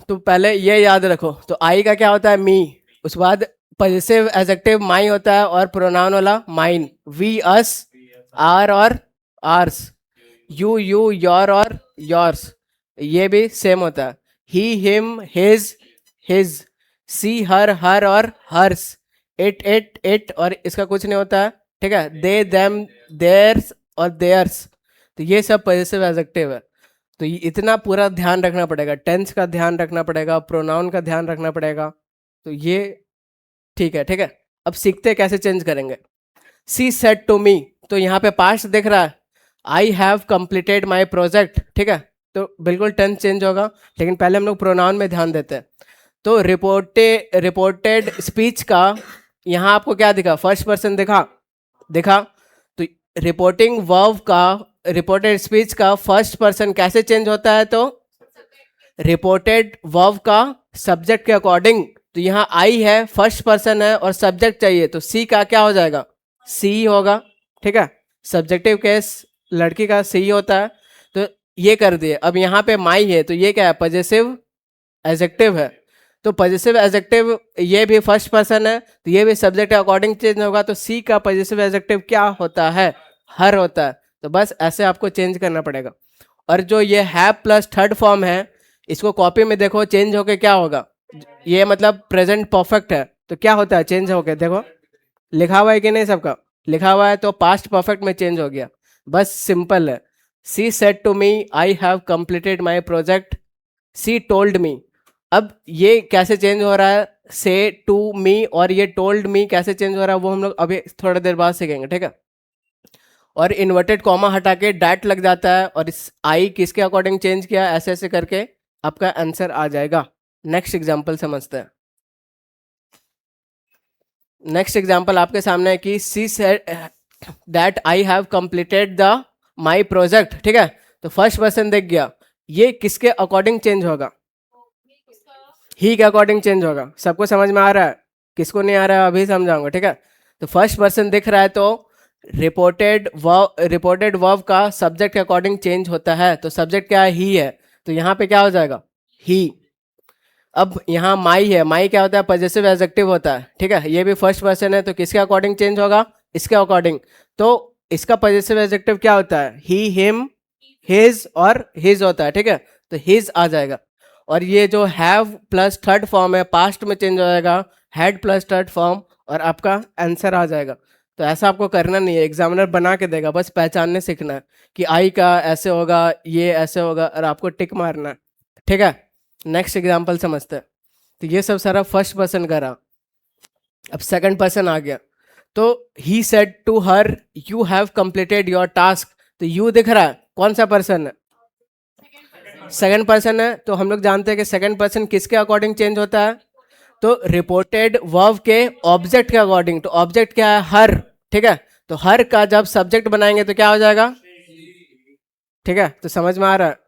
तो पहले ये याद रखो, तो आई का क्या होता है? मी। उसके बाद पॉजिटिव एडजेक्टिव माई होता है, और प्रोनाउन वाला माइन। वी अस आर और आर्स, यू यू योर और योर्स, ये भी सेम होता है। ही हिम हिज हिज, सी हर हर और हर्स, इट इट इट और इसका कुछ नहीं होता है, ठीक है। दे देम देयर्स और देयर्स, तो ये सब पॉजिटिव एडजेक्टिव है। तो ये इतना पूरा ध्यान रखना पड़ेगा, टेंस का ध्यान रखना पड़ेगा, प्रोनाउन का ध्यान रखना पड़ेगा। तो ये ठीक है, ठीक है। अब सीखते हैं कैसे चेंज करेंगे। सी सेड टू मी, तो यहाँ पे पास्ट दिख रहा है, आई हैव कंप्लीटेड माई प्रोजेक्ट, ठीक है। तो बिल्कुल टेंस चेंज होगा, लेकिन पहले हम लोग प्रोनाउन में ध्यान देते हैं। तो रिपोर्टेड स्पीच का यहाँ आपको क्या दिखा? फर्स्ट पर्सन दिखा। तो रिपोर्टिंग वर्ब का, रिपोर्टेड स्पीच का फर्स्ट पर्सन कैसे चेंज होता है? तो रिपोर्टेड वर्ब का सब्जेक्ट के अकॉर्डिंग। तो यहाँ आई है, फर्स्ट पर्सन है और सब्जेक्ट चाहिए, तो सी का क्या हो जाएगा? सी होगा, ठीक है। सब्जेक्टिव केस लड़की का सी होता है, तो ये कर दिए। अब यहाँ पे माई है, तो ये क्या है? पॉजिटिव एडजेक्टिव है। तो पॉजिटिव एडजेक्टिव ये भी फर्स्ट पर्सन है, तो ये भी सब्जेक्ट के अकॉर्डिंग चेंज होगा। तो सी का पॉजिटिव एडजेक्टिव क्या होता है? हर होता है। तो बस ऐसे आपको चेंज करना पड़ेगा। और जो ये हैव प्लस थर्ड फॉर्म है, इसको कॉपी में देखो, चेंज होके क्या होगा? ये मतलब प्रेजेंट परफेक्ट है, तो क्या होता है? चेंज होके देखो, लिखा हुआ है कि नहीं? सबका लिखा हुआ है, तो पास्ट परफेक्ट में चेंज हो गया। बस सिंपल है। She said to me I have completed my project, she told me. अब ये कैसे चेंज हो रहा है? से टू मी, और ये टोल्ड मी कैसे चेंज हो रहा है वो हम लोग अभी थोड़ी देर बाद सीखेंगे, ठीक है। और इन्वर्टेड कॉमा हटा के डैट लग जाता है, और इस आई किसके अकॉर्डिंग चेंज किया, ऐसे ऐसे करके आपका आंसर आ जाएगा। नेक्स्ट एग्जाम्पल समझते हैं। नेक्स्ट एग्जाम्पल आपके सामने है कि सी said that I have completed the my project, ठीक है। तो फर्स्ट पर्सन देख गया, ये किसके अकॉर्डिंग चेंज होगा? ही के अकॉर्डिंग चेंज होगा। सबको समझ में आ रहा है? किसको नहीं आ रहा है अभी समझाऊंगा, ठीक है। तो फर्स्ट पर्सन दिख रहा है, तो रिपोर्टेड वर्ब का सब्जेक्ट के अकॉर्डिंग चेंज होता है। तो सब्जेक्ट क्या है? ही है, तो यहाँ पे क्या हो जाएगा? ही। अब यहाँ माई है, माई क्या होता है? पॉजिटिव एडजेक्टिव होता है, ठीक है। ये भी फर्स्ट पर्सन है, तो किसके अकॉर्डिंग चेंज होगा? इसके अकॉर्डिंग। तो इसका पॉजिटिव एडजेक्टिव क्या होता है? ही हिम हिज और हिज होता है, ठीक है। तो हिज आ जाएगा। और ये जो हैव प्लस थर्ड फॉर्म है, पास्ट में चेंज हो जाएगा, हैड प्लस थर्ड फॉर्म, और आपका आंसर आ जाएगा। तो ऐसा आपको करना नहीं है, एग्जामिनर बना के देगा, बस पहचानने सीखना है कि आई का ऐसे होगा, ये ऐसे होगा, और आपको टिक मारना है, ठीक है। नेक्स्ट एग्जाम्पल समझते हैं। तो ये सब सारा फर्स्ट पर्सन का रहा। अब सेकंड पर्सन आ गया, तो he said to her you have completed your task. तो यू दिख रहा है, कौन सा पर्सन है? सेकंड पर्सन है। तो हम लोग जानते हैं कि सेकंड पर्सन किसके अकॉर्डिंग चेंज होता है? तो रिपोर्टेड वर्ब के ऑब्जेक्ट के अकॉर्डिंग। तो ऑब्जेक्ट क्या है? हर, ठीक है। तो हर का जब सब्जेक्ट बनाएंगे तो क्या हो जाएगा? ठीक है, तो समझ में आ रहा है?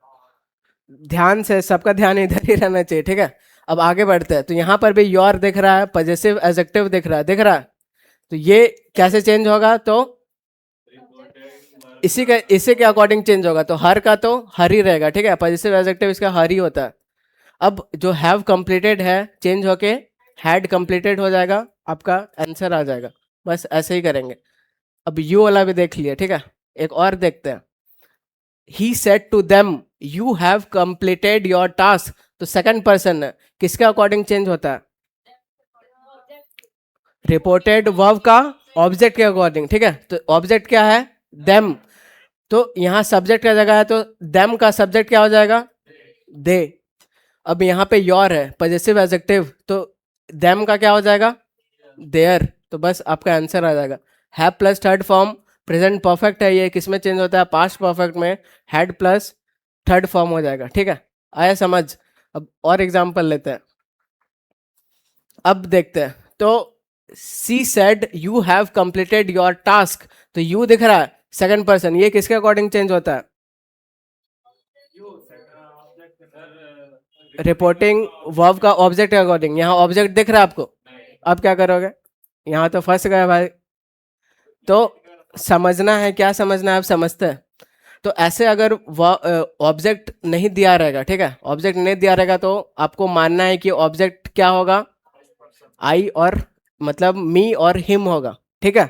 ध्यान से, सबका ध्यान इधर ही रहना चाहिए, ठीक है। अब आगे बढ़ते हैं। तो यहाँ पर भी योर दिख रहा है, पॉजिटिव एडजेक्टिव दिख रहा है। तो ये कैसे चेंज होगा? तो इसी के अकॉर्डिंग चेंज होगा। तो हर का तो हर ही रहेगा, ठीक है। पॉजिटिव एडजेक्टिव इसका हर ही होता है। अब जो हैव कंप्लीटेड है, चेंज होके हैड कंप्लीटेड हो जाएगा, आपका आंसर आ जाएगा। बस ऐसे ही करेंगे। अब यू वाला भी देख लिया, ठीक है। एक और देखते हैं। He said to them you have completed your task. तो सेकंड पर्सन है, किसके अकॉर्डिंग चेंज होता है? रिपोर्टेड वर्ब का ऑब्जेक्ट के अकॉर्डिंग, ठीक है। तो ऑब्जेक्ट क्या है? देम। तो यहाँ सब्जेक्ट का जगह है, तो देम का सब्जेक्ट क्या हो जाएगा? दे। अब यहाँ पे योर है पॉजेसिव एडजेक्टिव, तो देम का क्या हो जाएगा, देयर। तो बस आपका आंसर आ जाएगा। Have plus third form, present perfect है, ये किस में चेंज होता है, पास्ट परफेक्ट में हैड प्लस थर्ड फॉर्म हो जाएगा। ठीक है, आया समझ। अब और एग्जांपल लेते हैं, अब देखते हैं। तो she said you have completed your task, तो यू दिख रहा है सेकंड पर्सन, ये किसके अकॉर्डिंग चेंज होता है, रिपोर्टिंग वर्ब का ऑब्जेक्ट के अकॉर्डिंग। यहाँ ऑब्जेक्ट दिख रहा है आपको, अब क्या करोगे, यहाँ तो फंस गए भाई। तो समझना है, क्या समझना है, आप समझते हैं। तो ऐसे अगर ऑब्जेक्ट नहीं दिया रहेगा, ठीक है, ऑब्जेक्ट नहीं दिया रहेगा तो आपको मानना है कि ऑब्जेक्ट क्या होगा, आई और मतलब मी और हिम होगा। ठीक है,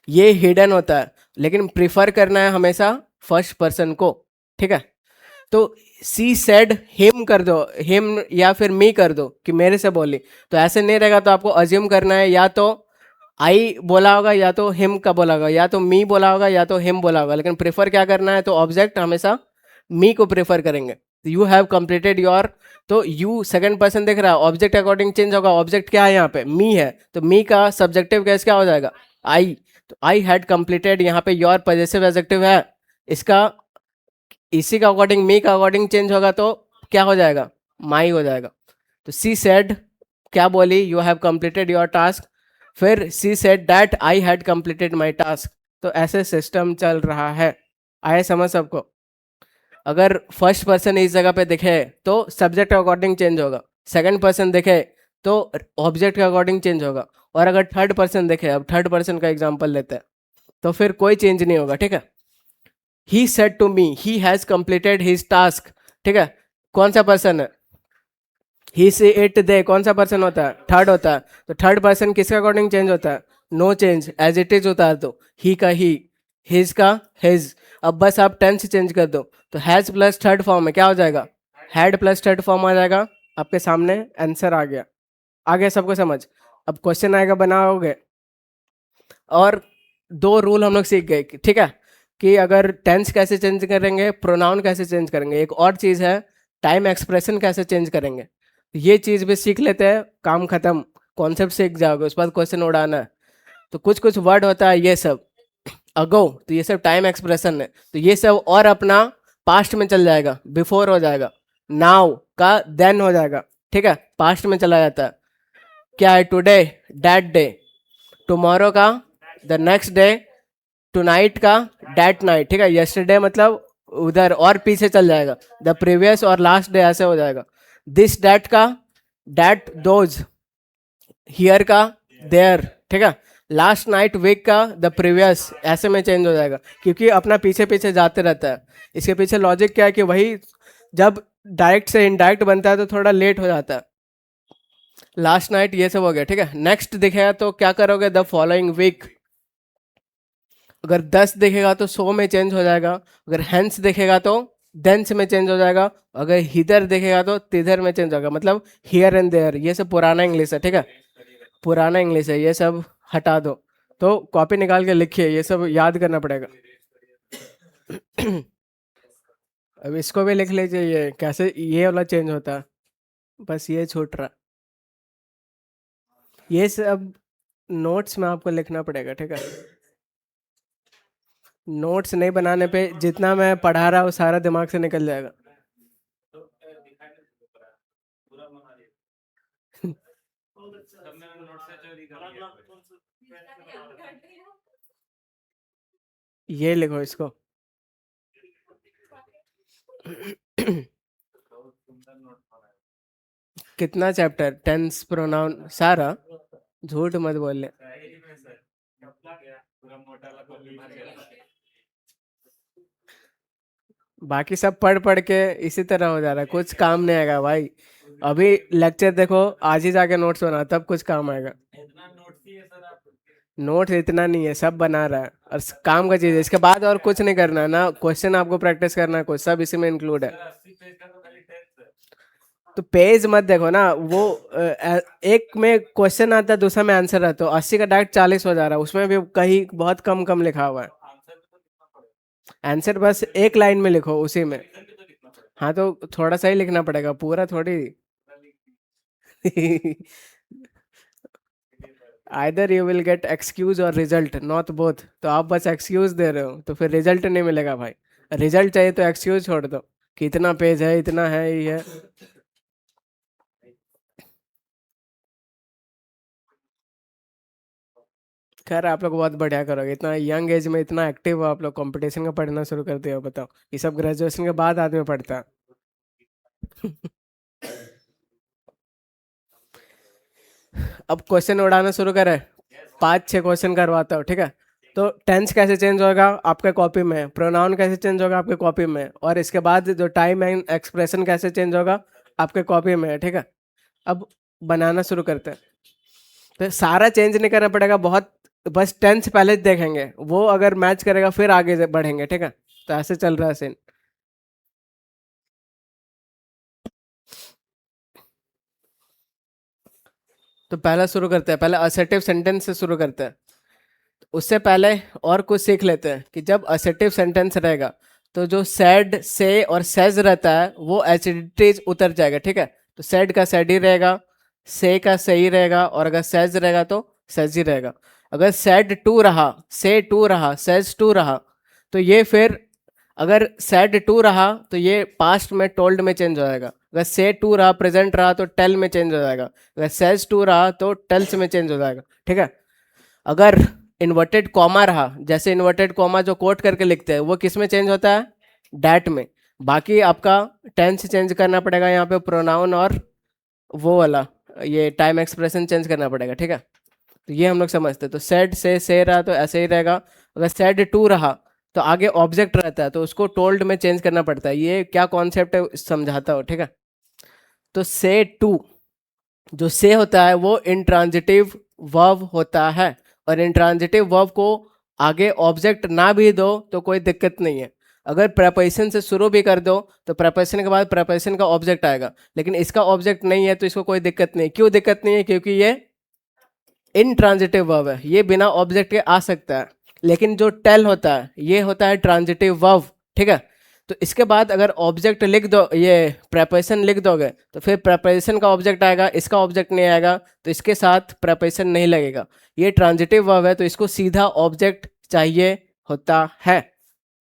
ये हिडन होता है, लेकिन प्रिफर करना है हमेशा फर्स्ट पर्सन को। ठीक है, तो सी सेड हिम कर दो, हिम या फिर मी कर दो कि मेरे से बोली, तो ऐसे नहीं रहेगा। तो आपको अज्यूम करना है या तो आई बोला होगा या तो हिम का बोला होगा, या तो मी बोला होगा या तो हिम बोला होगा, लेकिन प्रेफर क्या करना है, तो ऑब्जेक्ट हमेशा मी को प्रेफर करेंगे। यू हैव कंप्लीटेड योर, तो यू सेकंड पर्सन दिख रहा है, ऑब्जेक्ट अकॉर्डिंग चेंज होगा। ऑब्जेक्ट क्या है यहाँ पे, मी है, तो मी का सब्जेक्टिव केस क्या हो जाएगा, आई। तो आई हैड कंप्लीटेड, यहाँ पे योर पॉजेसिव एडजेक्टिव है, इसका इसी का अकॉर्डिंग मी का अकॉर्डिंग चेंज होगा तो क्या हो जाएगा, माई हो जाएगा। तो सी सेड क्या बोली, you have completed your task, फिर she said that I had completed my task. तो ऐसे सिस्टम चल रहा है, आए समझ सबको। अगर फर्स्ट पर्सन इस जगह पे दिखे तो सब्जेक्ट के अकॉर्डिंग चेंज होगा, सेकंड पर्सन दिखे तो ऑब्जेक्ट के अकॉर्डिंग चेंज होगा, और अगर थर्ड पर्सन दिखे, अब थर्ड पर्सन का एग्जाम्पल लेते हैं, तो फिर कोई चेंज नहीं होगा। ठीक है, he said to me he has completed his task. ठीक है, कौन सा पर्सन है, ही से इट दे कौन सा पर्सन होता है, थर्ड होता है। तो थर्ड पर्सन किसके अकॉर्डिंग चेंज होता है, no change, as it is होता है। तो ही का ही, हिज का हिज। अब बस आप टेंस चेंज कर दो, तो हैज प्लस थर्ड फॉर्म में क्या हो जाएगा, हैड प्लस थर्ड फॉर्म आ जाएगा। आपके सामने आंसर आ गया, आ गया सबको समझ। अब क्वेश्चन आएगा, बनाओगे। और दो रूल हम लोग सीख गए ठीक है, कि अगर टेंस कैसे चेंज करेंगे, प्रोनाउन कैसे चेंज करेंगे, एक और चीज़ है टाइम एक्सप्रेशन कैसे चेंज करेंगे। ये चीज़ भी सीख लेते हैं, काम खत्म, कॉन्सेप्ट सीख जाओगे, उसके बाद क्वेश्चन उड़ाना है। तो कुछ कुछ वर्ड होता है ये सब अगो, तो ये सब टाइम एक्सप्रेशन है, तो ये सब और अपना पास्ट में चल जाएगा, बिफोर हो जाएगा, नाउ का देन हो जाएगा। ठीक है, पास्ट में चला जाता है। क्या है, टुडे दैट डे, टुमारो का द नेक्स्ट डे, टुनाइट का डेट नाइट। ठीक है, यस्टरडे मतलब उधर और पीछे चल जाएगा, द प्रीवियस और लास्ट डे ऐसे हो जाएगा। दिस डेट का डेट दोज, हियर का देयर। ठीक है, लास्ट नाइट वीक का द प्रीवियस, ऐसे में चेंज हो जाएगा, क्योंकि अपना पीछे पीछे जाते रहता है। इसके पीछे लॉजिक क्या है कि वही जब डायरेक्ट से इनडायरेक्ट बनता है तो थोड़ा लेट हो जाता है। लास्ट नाइट ये सब हो गया। ठीक है, नेक्स्ट दिखेगा तो क्या करोगे, द फॉलोइंग वीक। अगर 10 दिखेगा तो 100 में चेंज हो जाएगा, अगर हैंस दिखेगा तो देंस में चेंज हो जाएगा, अगर हिदर दिखेगा तो तिधर में चेंज होगा, मतलब हियर एंड देयर। ये सब पुराना इंग्लिश है, ठीक है, पुराना इंग्लिश है, ये सब हटा दो। तो कॉपी निकाल के लिखिए, ये सब याद करना पड़ेगा। अब इसको भी लिख लीजिए, ये कैसे ये वाला चेंज होता है, बस ये छूट रहा। ये सब नोट्स में आपको लिखना पड़ेगा। ठीक है, नोट्स नहीं बनाने पे जितना मैं पढ़ा रहा हूँ सारा दिमाग से निकल जाएगा। ये लिखो इसको। कितना चैप्टर, टेंस प्रोनाउन सारा, झूठ मत बोलने। बाकी सब पढ़ पढ़ के इसी तरह हो जा रहा है, कुछ काम नहीं आएगा भाई। अभी लेक्चर देखो, आज ही जाके नोट्स बना, तब कुछ काम आएगा। नोट्स इतना नहीं है, सब बना रहा है, और काम का चीज़ है। इसके बाद और कुछ नहीं करना है ना, क्वेश्चन आपको प्रैक्टिस करना है, कुछ सब इसी में इंक्लूड है। तो पेज मत देखो ना, वो एक में क्वेश्चन आता है, दूसरा में आंसर आता है, तो 80 का डायरेक्ट 40 हो जा रहा है, उसमें भी कहीं बहुत कम कम लिखा हुआ है। आंसर बस एक लाइन में लिखो उसी में। हाँ तो थोड़ा सा ही लिखना पड़ेगा, पूरा थोड़ी। Either you will get excuse और रिजल्ट, नॉट बोथ। तो आप बस एक्सक्यूज दे रहे हो तो फिर रिजल्ट नहीं मिलेगा भाई। रिजल्ट चाहिए तो एक्सक्यूज छोड़ दो कि इतना पेज है, इतना है, ये है। खैर आप लोग बहुत बढ़िया करोगे, इतना यंग एज में इतना एक्टिव हो आप लोग, कंपटीशन का पढ़ना शुरू कर दिया हो, बताओ। ये सब ग्रेजुएशन के बाद आदमी पढ़ता है। अब क्वेश्चन उड़ाना शुरू करें। 5-6 क्वेश्चन करवाता हूँ, ठीक है। तो टेंस कैसे चेंज होगा आपके कॉपी में, प्रोनाउन कैसे चेंज होगा आपके कॉपी में, और इसके बाद जो टाइम एंड एक्सप्रेशन कैसे चेंज होगा आपके कॉपी में, ठीक है। अब बनाना शुरू करते हैं। तो सारा चेंज नहीं करना पड़ेगा बहुत, बस टेंस पहले देखेंगे, वो अगर मैच करेगा फिर आगे बढ़ेंगे, ठीक है। तो ऐसे चल रहा है सीन। तो पहला शुरू करते हैं, पहले असर्टिव सेंटेंस से शुरू करते हैं। उससे पहले और कुछ सीख लेते हैं कि जब असर्टिव सेंटेंस रहेगा तो जो सैड से और सेज रहता है वो एसिडिटीज उतर जाएगा, ठीक है। तो सैड का सैड ही रहेगा, से का सही रहेगा, और अगर सेज रहेगा तो सेज ही रहेगा। अगर सैड टू रहा, से टू रहा, सेज टू रहा, तो ये फिर अगर सैड टू रहा तो ये पास्ट में टोल्ड में चेंज हो जाएगा। अगर से टू रहा प्रेजेंट रहा तो टेल में चेंज हो जाएगा। अगर सेज टू रहा तो टेल्स में चेंज हो जाएगा, ठीक है। अगर इन्वर्टेड कॉमा रहा, जैसे इन्वर्टेड कॉमा जो कोट करके लिखते हैं वो किस में चेंज होता है, डैट में। बाकी आपका टेंस चेंज करना पड़ेगा यहाँ पे, प्रोनाउन और वो वाला ये टाइम एक्सप्रेशन चेंज करना पड़ेगा, ठीक है। तो ये हम लोग समझते हैं। तो सेड से रहा तो ऐसे ही रहेगा। अगर सेड टू रहा तो आगे ऑब्जेक्ट रहता है तो उसको टोल्ड में चेंज करना पड़ता है। ये क्या कॉन्सेप्ट है समझाता हो, ठीक है। तो से टू, जो से होता है वो इंट्रांजिटिव वर्ब होता है, और इंट्रांजिटिव वर्ब को आगे ऑब्जेक्ट ना भी दो तो कोई दिक्कत नहीं है। अगर प्रपोजिशन से शुरू भी कर दो तो प्रपोजिशन के बाद प्रपोजिशन का ऑब्जेक्ट आएगा, लेकिन इसका ऑब्जेक्ट नहीं है तो इसको कोई दिक्कत नहीं। क्यों दिक्कत नहीं है? क्योंकि ये इनट्रांजिटिव वर्ब है, ये बिना ऑब्जेक्ट के आ सकता है। लेकिन जो टेल होता है ये होता है ट्रांजिटिव वर्ब, ठीक है। तो इसके बाद अगर ऑब्जेक्ट लिख दो, ये प्रेपोजिशन लिख दोगे तो फिर प्रेपोजिशन का ऑब्जेक्ट आएगा, इसका ऑब्जेक्ट नहीं आएगा, तो इसके साथ प्रेपोजिशन नहीं लगेगा। ये ट्रांजिटिव वर्ब है तो इसको सीधा ऑब्जेक्ट चाहिए होता है,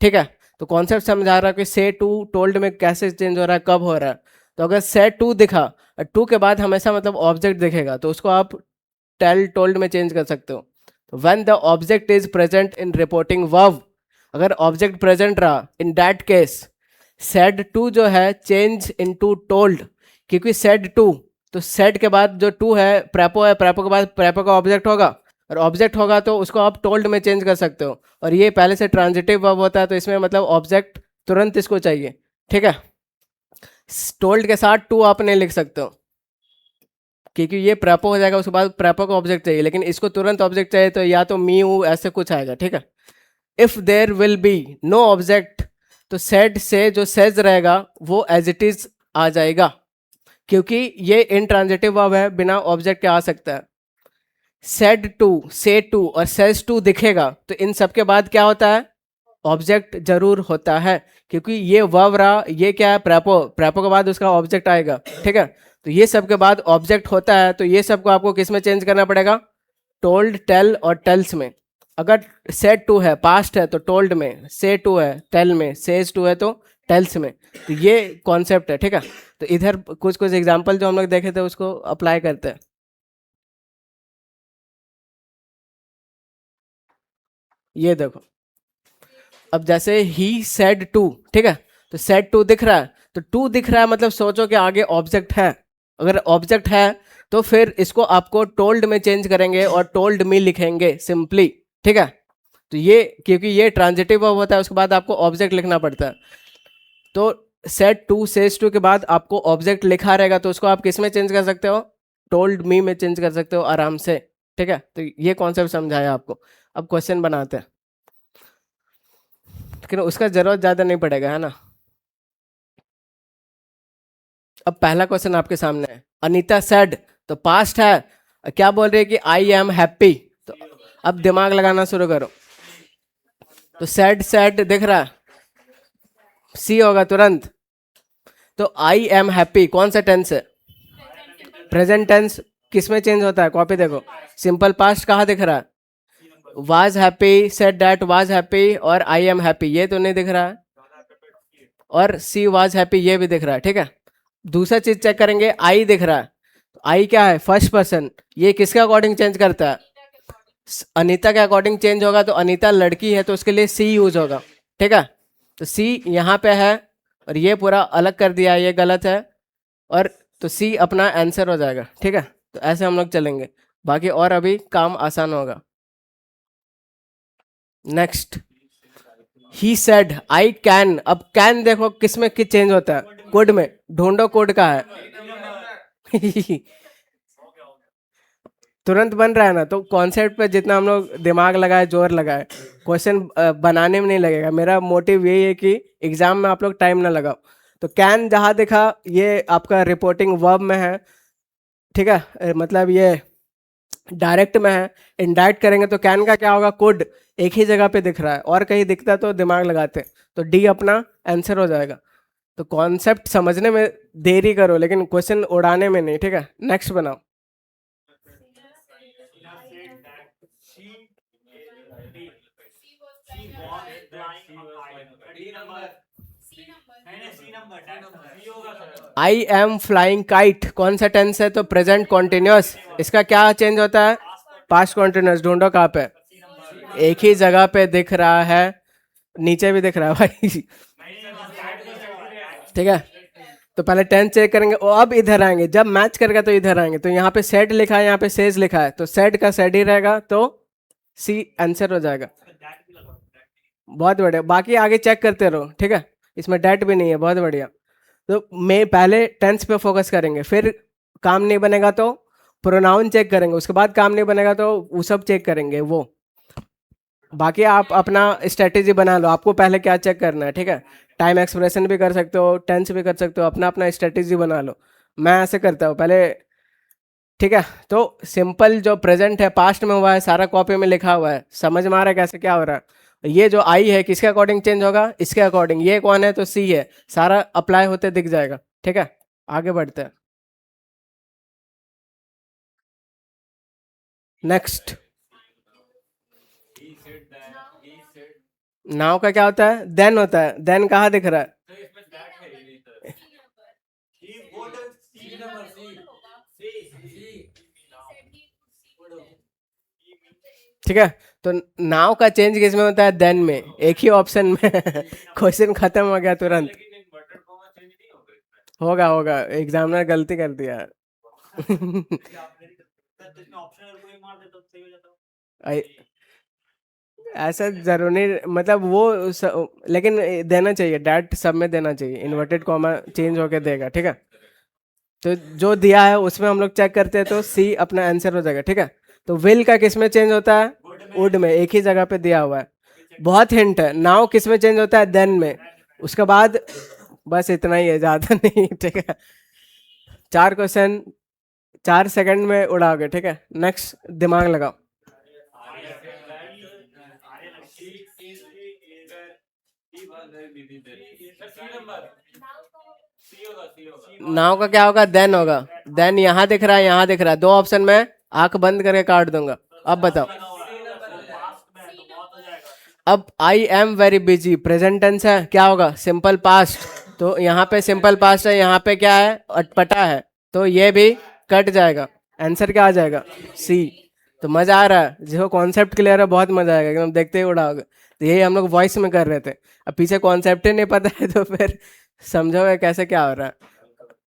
ठीक है। तो कॉन्सेप्ट समझा रहा है कि से टू टोल्ड में कैसे चेंज हो रहा है, कब हो रहा है। तो अगर से टू दिखा, टू के बाद हमेशा मतलब ऑब्जेक्ट दिखेगा तो उसको आप टेल टोल्ड में चेंज कर सकते हो। तो when the object is present in reporting verb, अगर ऑब्जेक्ट प्रेजेंट रहा in that case said to जो है चेंज इनटू टोल्ड। क्योंकि सेड टू, तो सेड के बाद जो टू है प्रेपो है, प्रेपो के बाद प्रेपो का ऑब्जेक्ट होगा, और ऑब्जेक्ट होगा तो उसको आप टोल्ड में चेंज कर सकते हो। और ये पहले से ट्रांजिटिव वर्ब होता है तो इसमें मतलब ऑब्जेक्ट तुरंत इसको चाहिए, ठीक है। टोल्ड के साथ टू आप नहीं लिख सकते हो क्योंकि ये प्रेपो हो जाएगा, उसके बाद प्रेपो का ऑब्जेक्ट चाहिए, लेकिन इसको तुरंत ऑब्जेक्ट चाहिए तो या तो मी हूँ ऐसे कुछ आएगा, ठीक है। If there will be no object, तो सेड से जो सेज रहेगा वो एज इट इज आ जाएगा, क्योंकि ये इनट्रांजिटिव वर्ब है, बिना ऑब्जेक्ट के आ सकता है। सेड टू, से टू और सेज टू दिखेगा तो इन सब के बाद क्या होता है, ऑब्जेक्ट जरूर होता है। क्योंकि ये वर्ब रहा, ये क्या है, प्रेपो, प्रेपो के बाद उसका ऑब्जेक्ट आएगा, ठीक है। तो ये सब के बाद ऑब्जेक्ट होता है तो ये सबको आपको किस में चेंज करना पड़ेगा, टोल्ड, टेल और टेल्स में। अगर सेड टू है पास्ट है तो टोल्ड में, से टू है टेल में, सेज टू है तो टेल्स में। तो ये कॉन्सेप्ट है, ठीक है। तो इधर कुछ कुछ एग्जांपल जो हम लोग देखे थे उसको अप्लाई करते हैं। ये देखो, अब जैसे ही सेड टू, ठीक है। तो सेड टू दिख रहा है, तो टू दिख रहा है मतलब सोचो कि आगे ऑब्जेक्ट है। अगर ऑब्जेक्ट है तो फिर इसको आपको टोल्ड में चेंज करेंगे और टोल्ड मी लिखेंगे सिंपली, ठीक है। तो ये क्योंकि ये ट्रांजिटिव वर्ब होता है उसके बाद आपको ऑब्जेक्ट लिखना पड़ता है। तो सेड टू, सेज टू के बाद आपको ऑब्जेक्ट लिखा रहेगा तो उसको आप किस में चेंज कर सकते हो, टोल्ड मी में चेंज कर सकते हो आराम से, ठीक है। तो ये कॉन्सेप्ट समझाया आपको। अब क्वेश्चन बनाते हैं, लेकिन उसका जरूरत ज़्यादा नहीं पड़ेगा, है ना। अब पहला क्वेश्चन आपके सामने है, अनीता सेड, तो पास्ट है, क्या बोल रही है कि आई एम हैप्पी। तो अब दिमाग लगाना शुरू करो। तो सेड सेड दिख रहा है, सी होगा तुरंत। तो आई एम हैप्पी कौन सा टेंस है? प्रेजेंट टेंस किस में चेंज होता है? कॉपी देखो, सिंपल पास्ट कहाँ दिख रहा है? Was happy, said that was happy, और आई एम हैप्पी ये तो नहीं दिख रहा है, और सी वाज हैप्पी ये भी दिख रहा है, ठीक है। दूसरा चीज चेक करेंगे, आई दिख रहा है, आई क्या है? फर्स्ट पर्सन, ये किसके अकॉर्डिंग चेंज करता है? अनीता के अकॉर्डिंग चेंज होगा, तो अनीता लड़की है तो उसके लिए सी यूज होगा, ठीक है। तो सी यहाँ पे है, और ये पूरा अलग कर दिया, ये गलत है, और तो सी अपना आंसर हो जाएगा, ठीक है। तो ऐसे हम लोग चलेंगे, बाकी और अभी काम आसान होगा। Next, he said I can. अब कैन देखो किस में किस चेंज होता है? कोड में। ढूंढो कोड का है। तुरंत बन रहा है ना, तो कॉन्सेप्ट पे जितना हम लोग दिमाग लगाए, जोर लगाए, क्वेश्चन बनाने में नहीं लगेगा। मेरा मोटिव यही है कि एग्जाम में आप लोग टाइम ना लगाओ। तो कैन जहाँ देखा, ये आपका रिपोर्टिंग वर्ब में है, ठीक है, मतलब ये डायरेक्ट में है। इनडायरेक्ट करेंगे तो कैन का क्या होगा? कुड। एक ही जगह पे दिख रहा है, और कहीं दिखता तो दिमाग लगाते, तो डी अपना आंसर हो जाएगा। तो कॉन्सेप्ट समझने में देरी करो, लेकिन क्वेश्चन उड़ाने में नहीं, ठीक है। नेक्स्ट बनाओ। आई एम फ्लाइंग काइट कौन सा टेंस है? तो प्रेजेंट कॉन्टिन्यूअस। इसका क्या चेंज होता है? Past continuous. ढूंढो कहाँ पे? एक ही जगह पे दिख रहा है, नीचे भी दिख रहा है भाई, ठीक है। तो पहले टेंस चेक करेंगे, और अब इधर आएंगे, जब मैच करेगा तो इधर आएंगे। तो यहाँ पे सेड लिखा है, यहाँ पे सेज लिखा है, तो सेड का सेड ही रहेगा, तो सी आंसर हो जाएगा। बहुत बढ़िया, बाकी आगे चेक करते रहो, ठीक है। इसमें डेट भी नहीं है, बहुत बढ़िया। तो मैं पहले टेंस पे फोकस करेंगे, फिर काम नहीं बनेगा तो प्रोनाउन चेक करेंगे, उसके बाद काम नहीं बनेगा तो वो सब चेक करेंगे वो। बाकी आप अपना स्ट्रेटेजी बना लो, आपको पहले क्या चेक करना है, ठीक है। टाइम एक्सप्रेशन भी कर सकते हो, टेंस भी कर सकते हो, अपना अपना स्ट्रेटेजी बना लो। मैं ऐसे करता हूँ पहले, ठीक है। तो सिंपल जो प्रेजेंट है, पास्ट में हुआ है, सारा कॉपी में लिखा हुआ है, समझ में आ रहा है कैसे क्या हो रहा है। ये जो आई है किसके अकॉर्डिंग चेंज होगा? इसके अकॉर्डिंग। ये कौन है? तो सी है, सारा अप्लाई होते दिख जाएगा, ठीक है। आगे बढ़ते हैं। नेक्स्ट, नाउ का क्या होता है? देन होता है। देन कहाँ दिख रहा है? ठीक है। तो नाउ का चेंज किस में होता है? देन में। एक ही ऑप्शन में क्वेश्चन खत्म हो गया तुरंत। होगा होगा, एग्जामिनर गलती कर दिया आई- ऐसा जरूरी नहीं, मतलब वो लेकिन देना चाहिए, डैट सब में देना चाहिए, इन्वर्टेड कॉमा चेंज होके देगा, ठीक है। तो जो दिया है उसमें हम लोग चेक करते हैं, तो सी अपना आंसर हो जाएगा, ठीक है। तो विल का किस में चेंज होता है? वुड में। एक ही जगह पे दिया हुआ है, बहुत हिंट है। नाउ किस में चेंज होता है? देन में। उसके बाद बस इतना ही है, ज्यादा नहीं, ठीक है। 4 क्वेश्चन 4 सेकंड में उड़ाओगे, ठीक है। नेक्स्ट, दिमाग लगाओ। नाव का क्या होगा? देन होगा। देन यहाँ दिख रहा है, यहाँ दिख रहा है, दो ऑप्शन में आंख बंद करके काट दूंगा। अब बताओ। अब I am very busy present tense है, क्या होगा? Simple past. तो यहाँ पे सिंपल पास्ट है, यहाँ पे क्या है? अटपटा है, तो ये भी कट जाएगा। आंसर क्या आ जाएगा? सी। तो मजा आ रहा है, जो कॉन्सेप्ट क्लियर है, बहुत मजा आएगा एकदम, देखते ही उड़ाओगे। तो यही हम लोग वॉइस में कर रहे थे। अब पीछे कॉन्सेप्ट ही नहीं पता है तो फिर समझोगे कैसे क्या हो रहा है।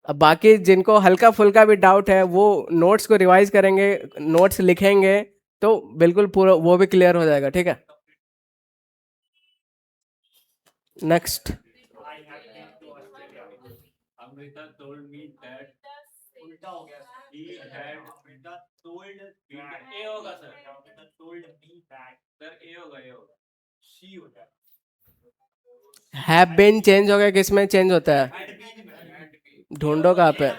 अब बाकी जिनको हल्का फुल्का भी डाउट है, वो नोट्स को रिवाइज करेंगे, नोट्स लिखेंगे, तो बिल्कुल पूरा वो भी क्लियर हो जाएगा, ठीक है। Next, Amrita told me that उल्टा हो गया he had Amrita told me that A होगा sir Amrita told me that sir A होगा she हो गया हैव बीन चेंज हो गया, किस में चेंज होता है? had been में ढूंढो कहाँ पे?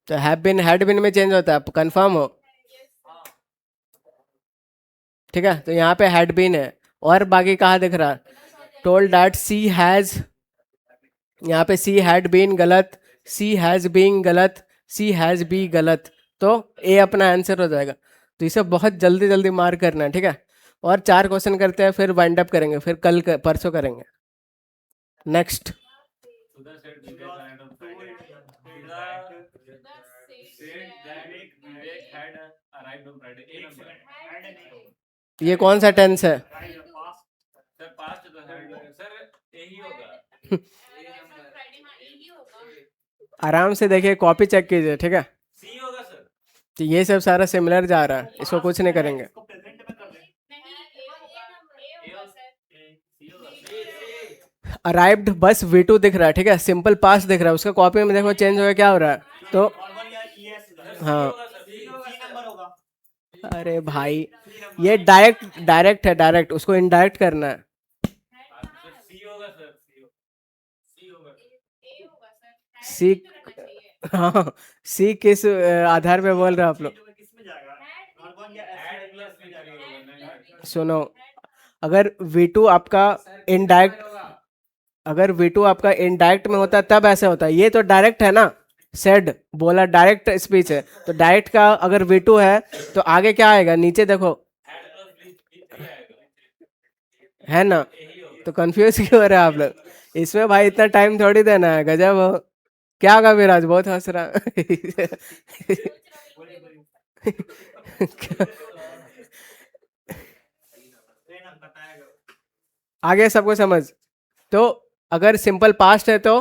तो हैव बीन हैड बीन में चेंज होता है, आप कंफर्म हो? ठीक है, तो यहाँ पे हैड बीन है, और बाकी कहाँ दिख रहा है? टोल्ड दैट सी हैज यहाँ पे सी हैड बीन गलत, सी हैज बीन गलत, सी हैज बी गलत, तो ए अपना आंसर हो जाएगा। तो इसे बहुत जल्दी जल्दी मार्क करना है, ठीक है। और 4 क्वेश्चन करते हैं, फिर वाइंड अप करेंगे, फिर परसों करेंगे। Next. Sudha said Vivek arrived on Friday. Sudha said that Vivek had arrived on Friday. A number. ये कौन सा टेंस है? सर पास्ट तो है सर, यही होगा। आराम से देखिए, कॉपी चेक कीजिए, ठीक है। सी होगा सर। तो ये सब सारा सिमिलर जा रहा है, इसको कुछ नहीं करेंगे। अराइव्ड बस V2 दिख रहा है, ठीक है, सिंपल पास दिख रहा है, उसका कॉपी में देखो चेंज हो गया, क्या हो रहा है? तो हाँ, अरे भाई ये डायरेक्ट डायरेक्ट है, डायरेक्ट, उसको इनडायरेक्ट करना है। सी होगा सर, सी होगा। सी, हाँ, सी किस आधार पे बोल रहे हो आप लोग? सुनो, अगर V2 आपका इनडायरेक्ट, अगर V2 आपका इनडायरेक्ट में होता तब ऐसे होता, ये तो डायरेक्ट है ना, सेड बोला, डायरेक्ट स्पीच है, तो डायरेक्ट का अगर V2 है तो आगे क्या आएगा? नीचे देखो, है ना? तो कंफ्यूज क्यों हो रहे हैं आप लोग? इसमें भाई इतना टाइम थोड़ी देना है, गजब हो। क्या होगा विराज, बहुत हंस रहा आगे सबको समझ। तो अगर सिंपल पास्ट है तो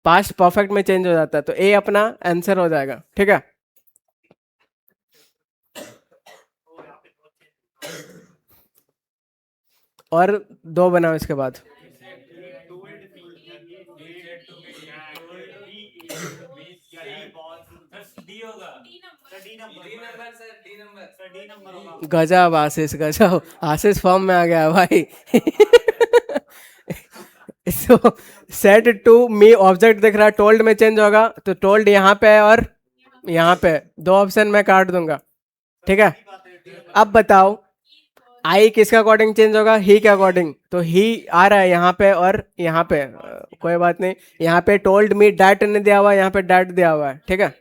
पास्ट परफेक्ट में चेंज हो जाता है, तो ए अपना आंसर हो जाएगा, ठीक है। और 2 बनाओ इसके बाद। गजब आशीष, गजब आशीष फॉर्म में आ गया भाई। सो सेड टू मी, ऑब्जेक्ट दिख रहा है, टोल्ड में चेंज होगा, तो टोल्ड यहाँ पे है और यहाँ पे, 2 ऑप्शन मैं काट दूंगा, ठीक है। अब बताओ आई किसके अकॉर्डिंग चेंज होगा? ही के अकॉर्डिंग, तो ही आ रहा है यहाँ पे और यहाँ पे, कोई बात नहीं, यहाँ पे टोल्ड मी डैट ने दिया हुआ है, यहाँ पे डैट दिया हुआ है, ठीक है।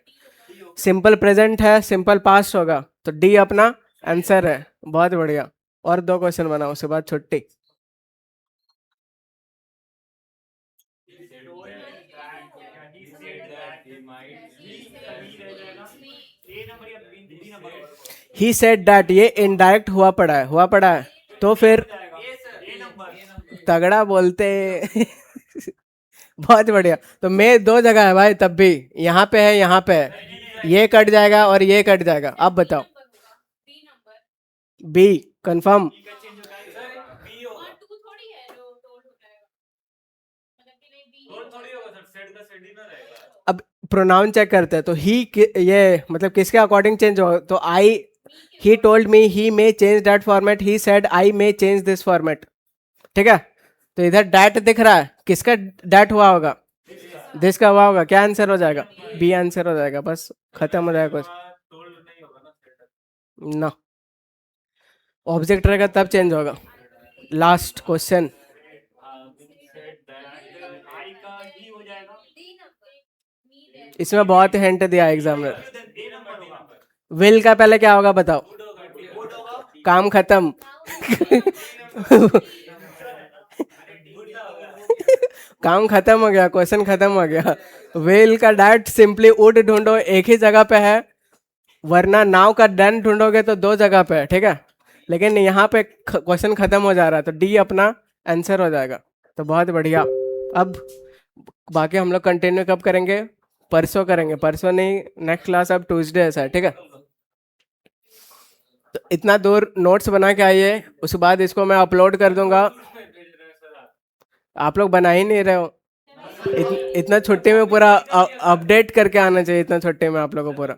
सिंपल प्रेजेंट है, सिंपल पास्ट होगा, तो डी अपना आंसर है। बहुत बढ़िया। और 2 क्वेश्चन बनाओ, उसके बाद छुट्टी। ही सेड दैट, ये इनडायरेक्ट हुआ पड़ा है, हुआ पड़ा है, तो फिर तगड़ा बोलते। बहुत बढ़िया। तो मैं 2 जगह है भाई, तब भी यहाँ पे है, यहाँ पे है, ये कट जाएगा और ये कट जाएगा। अब बताओ, बी कंफर्म? अब प्रोनाउन चेक करते हैं, तो ही ये मतलब किसके अकॉर्डिंग चेंज हो? तो I, he told me he may change that format, he said I may change this format, ठीक है। तो इधर डैट दिख रहा है, किसका डैट हुआ होगा? दिस का हुआ होगा, क्या आंसर हो जाएगा? बी आंसर हो जाएगा, बस खत्म हो जाएगा कुछ ना। ऑब्जेक्ट रहेगा तब चेंज होगा। Last question. इसमें बहुत हिंट दिया एग्जामिनर। विल का पहले क्या होगा बताओ? काम खत्म। काम खत्म हो गया, क्वेश्चन खत्म हो गया। वेल का डैट सिंपली वुड ढूंढो, एक ही जगह पे है, वरना नाव का डन ढूंढोगे तो 2 जगह पे है, ठीक है। लेकिन यहाँ पे क्वेश्चन खत्म हो जा रहा है, तो डी अपना आंसर हो जाएगा। तो बहुत बढ़िया। अब बाकी हम लोग कंटिन्यू कब करेंगे? परसों करेंगे। परसों नहीं, नेक्स्ट क्लास अब ट्यूसडे है सर, ठीक है। तो इतना दूर नोट्स बना के आइए, उसके बाद इसको मैं अपलोड कर दूंगा। आप लोग बना ही नहीं रहे हो। इतना छुट्टी में पूरा अपडेट करके आना चाहिए, इतना छुट्टी में आप लोगों को पूरा।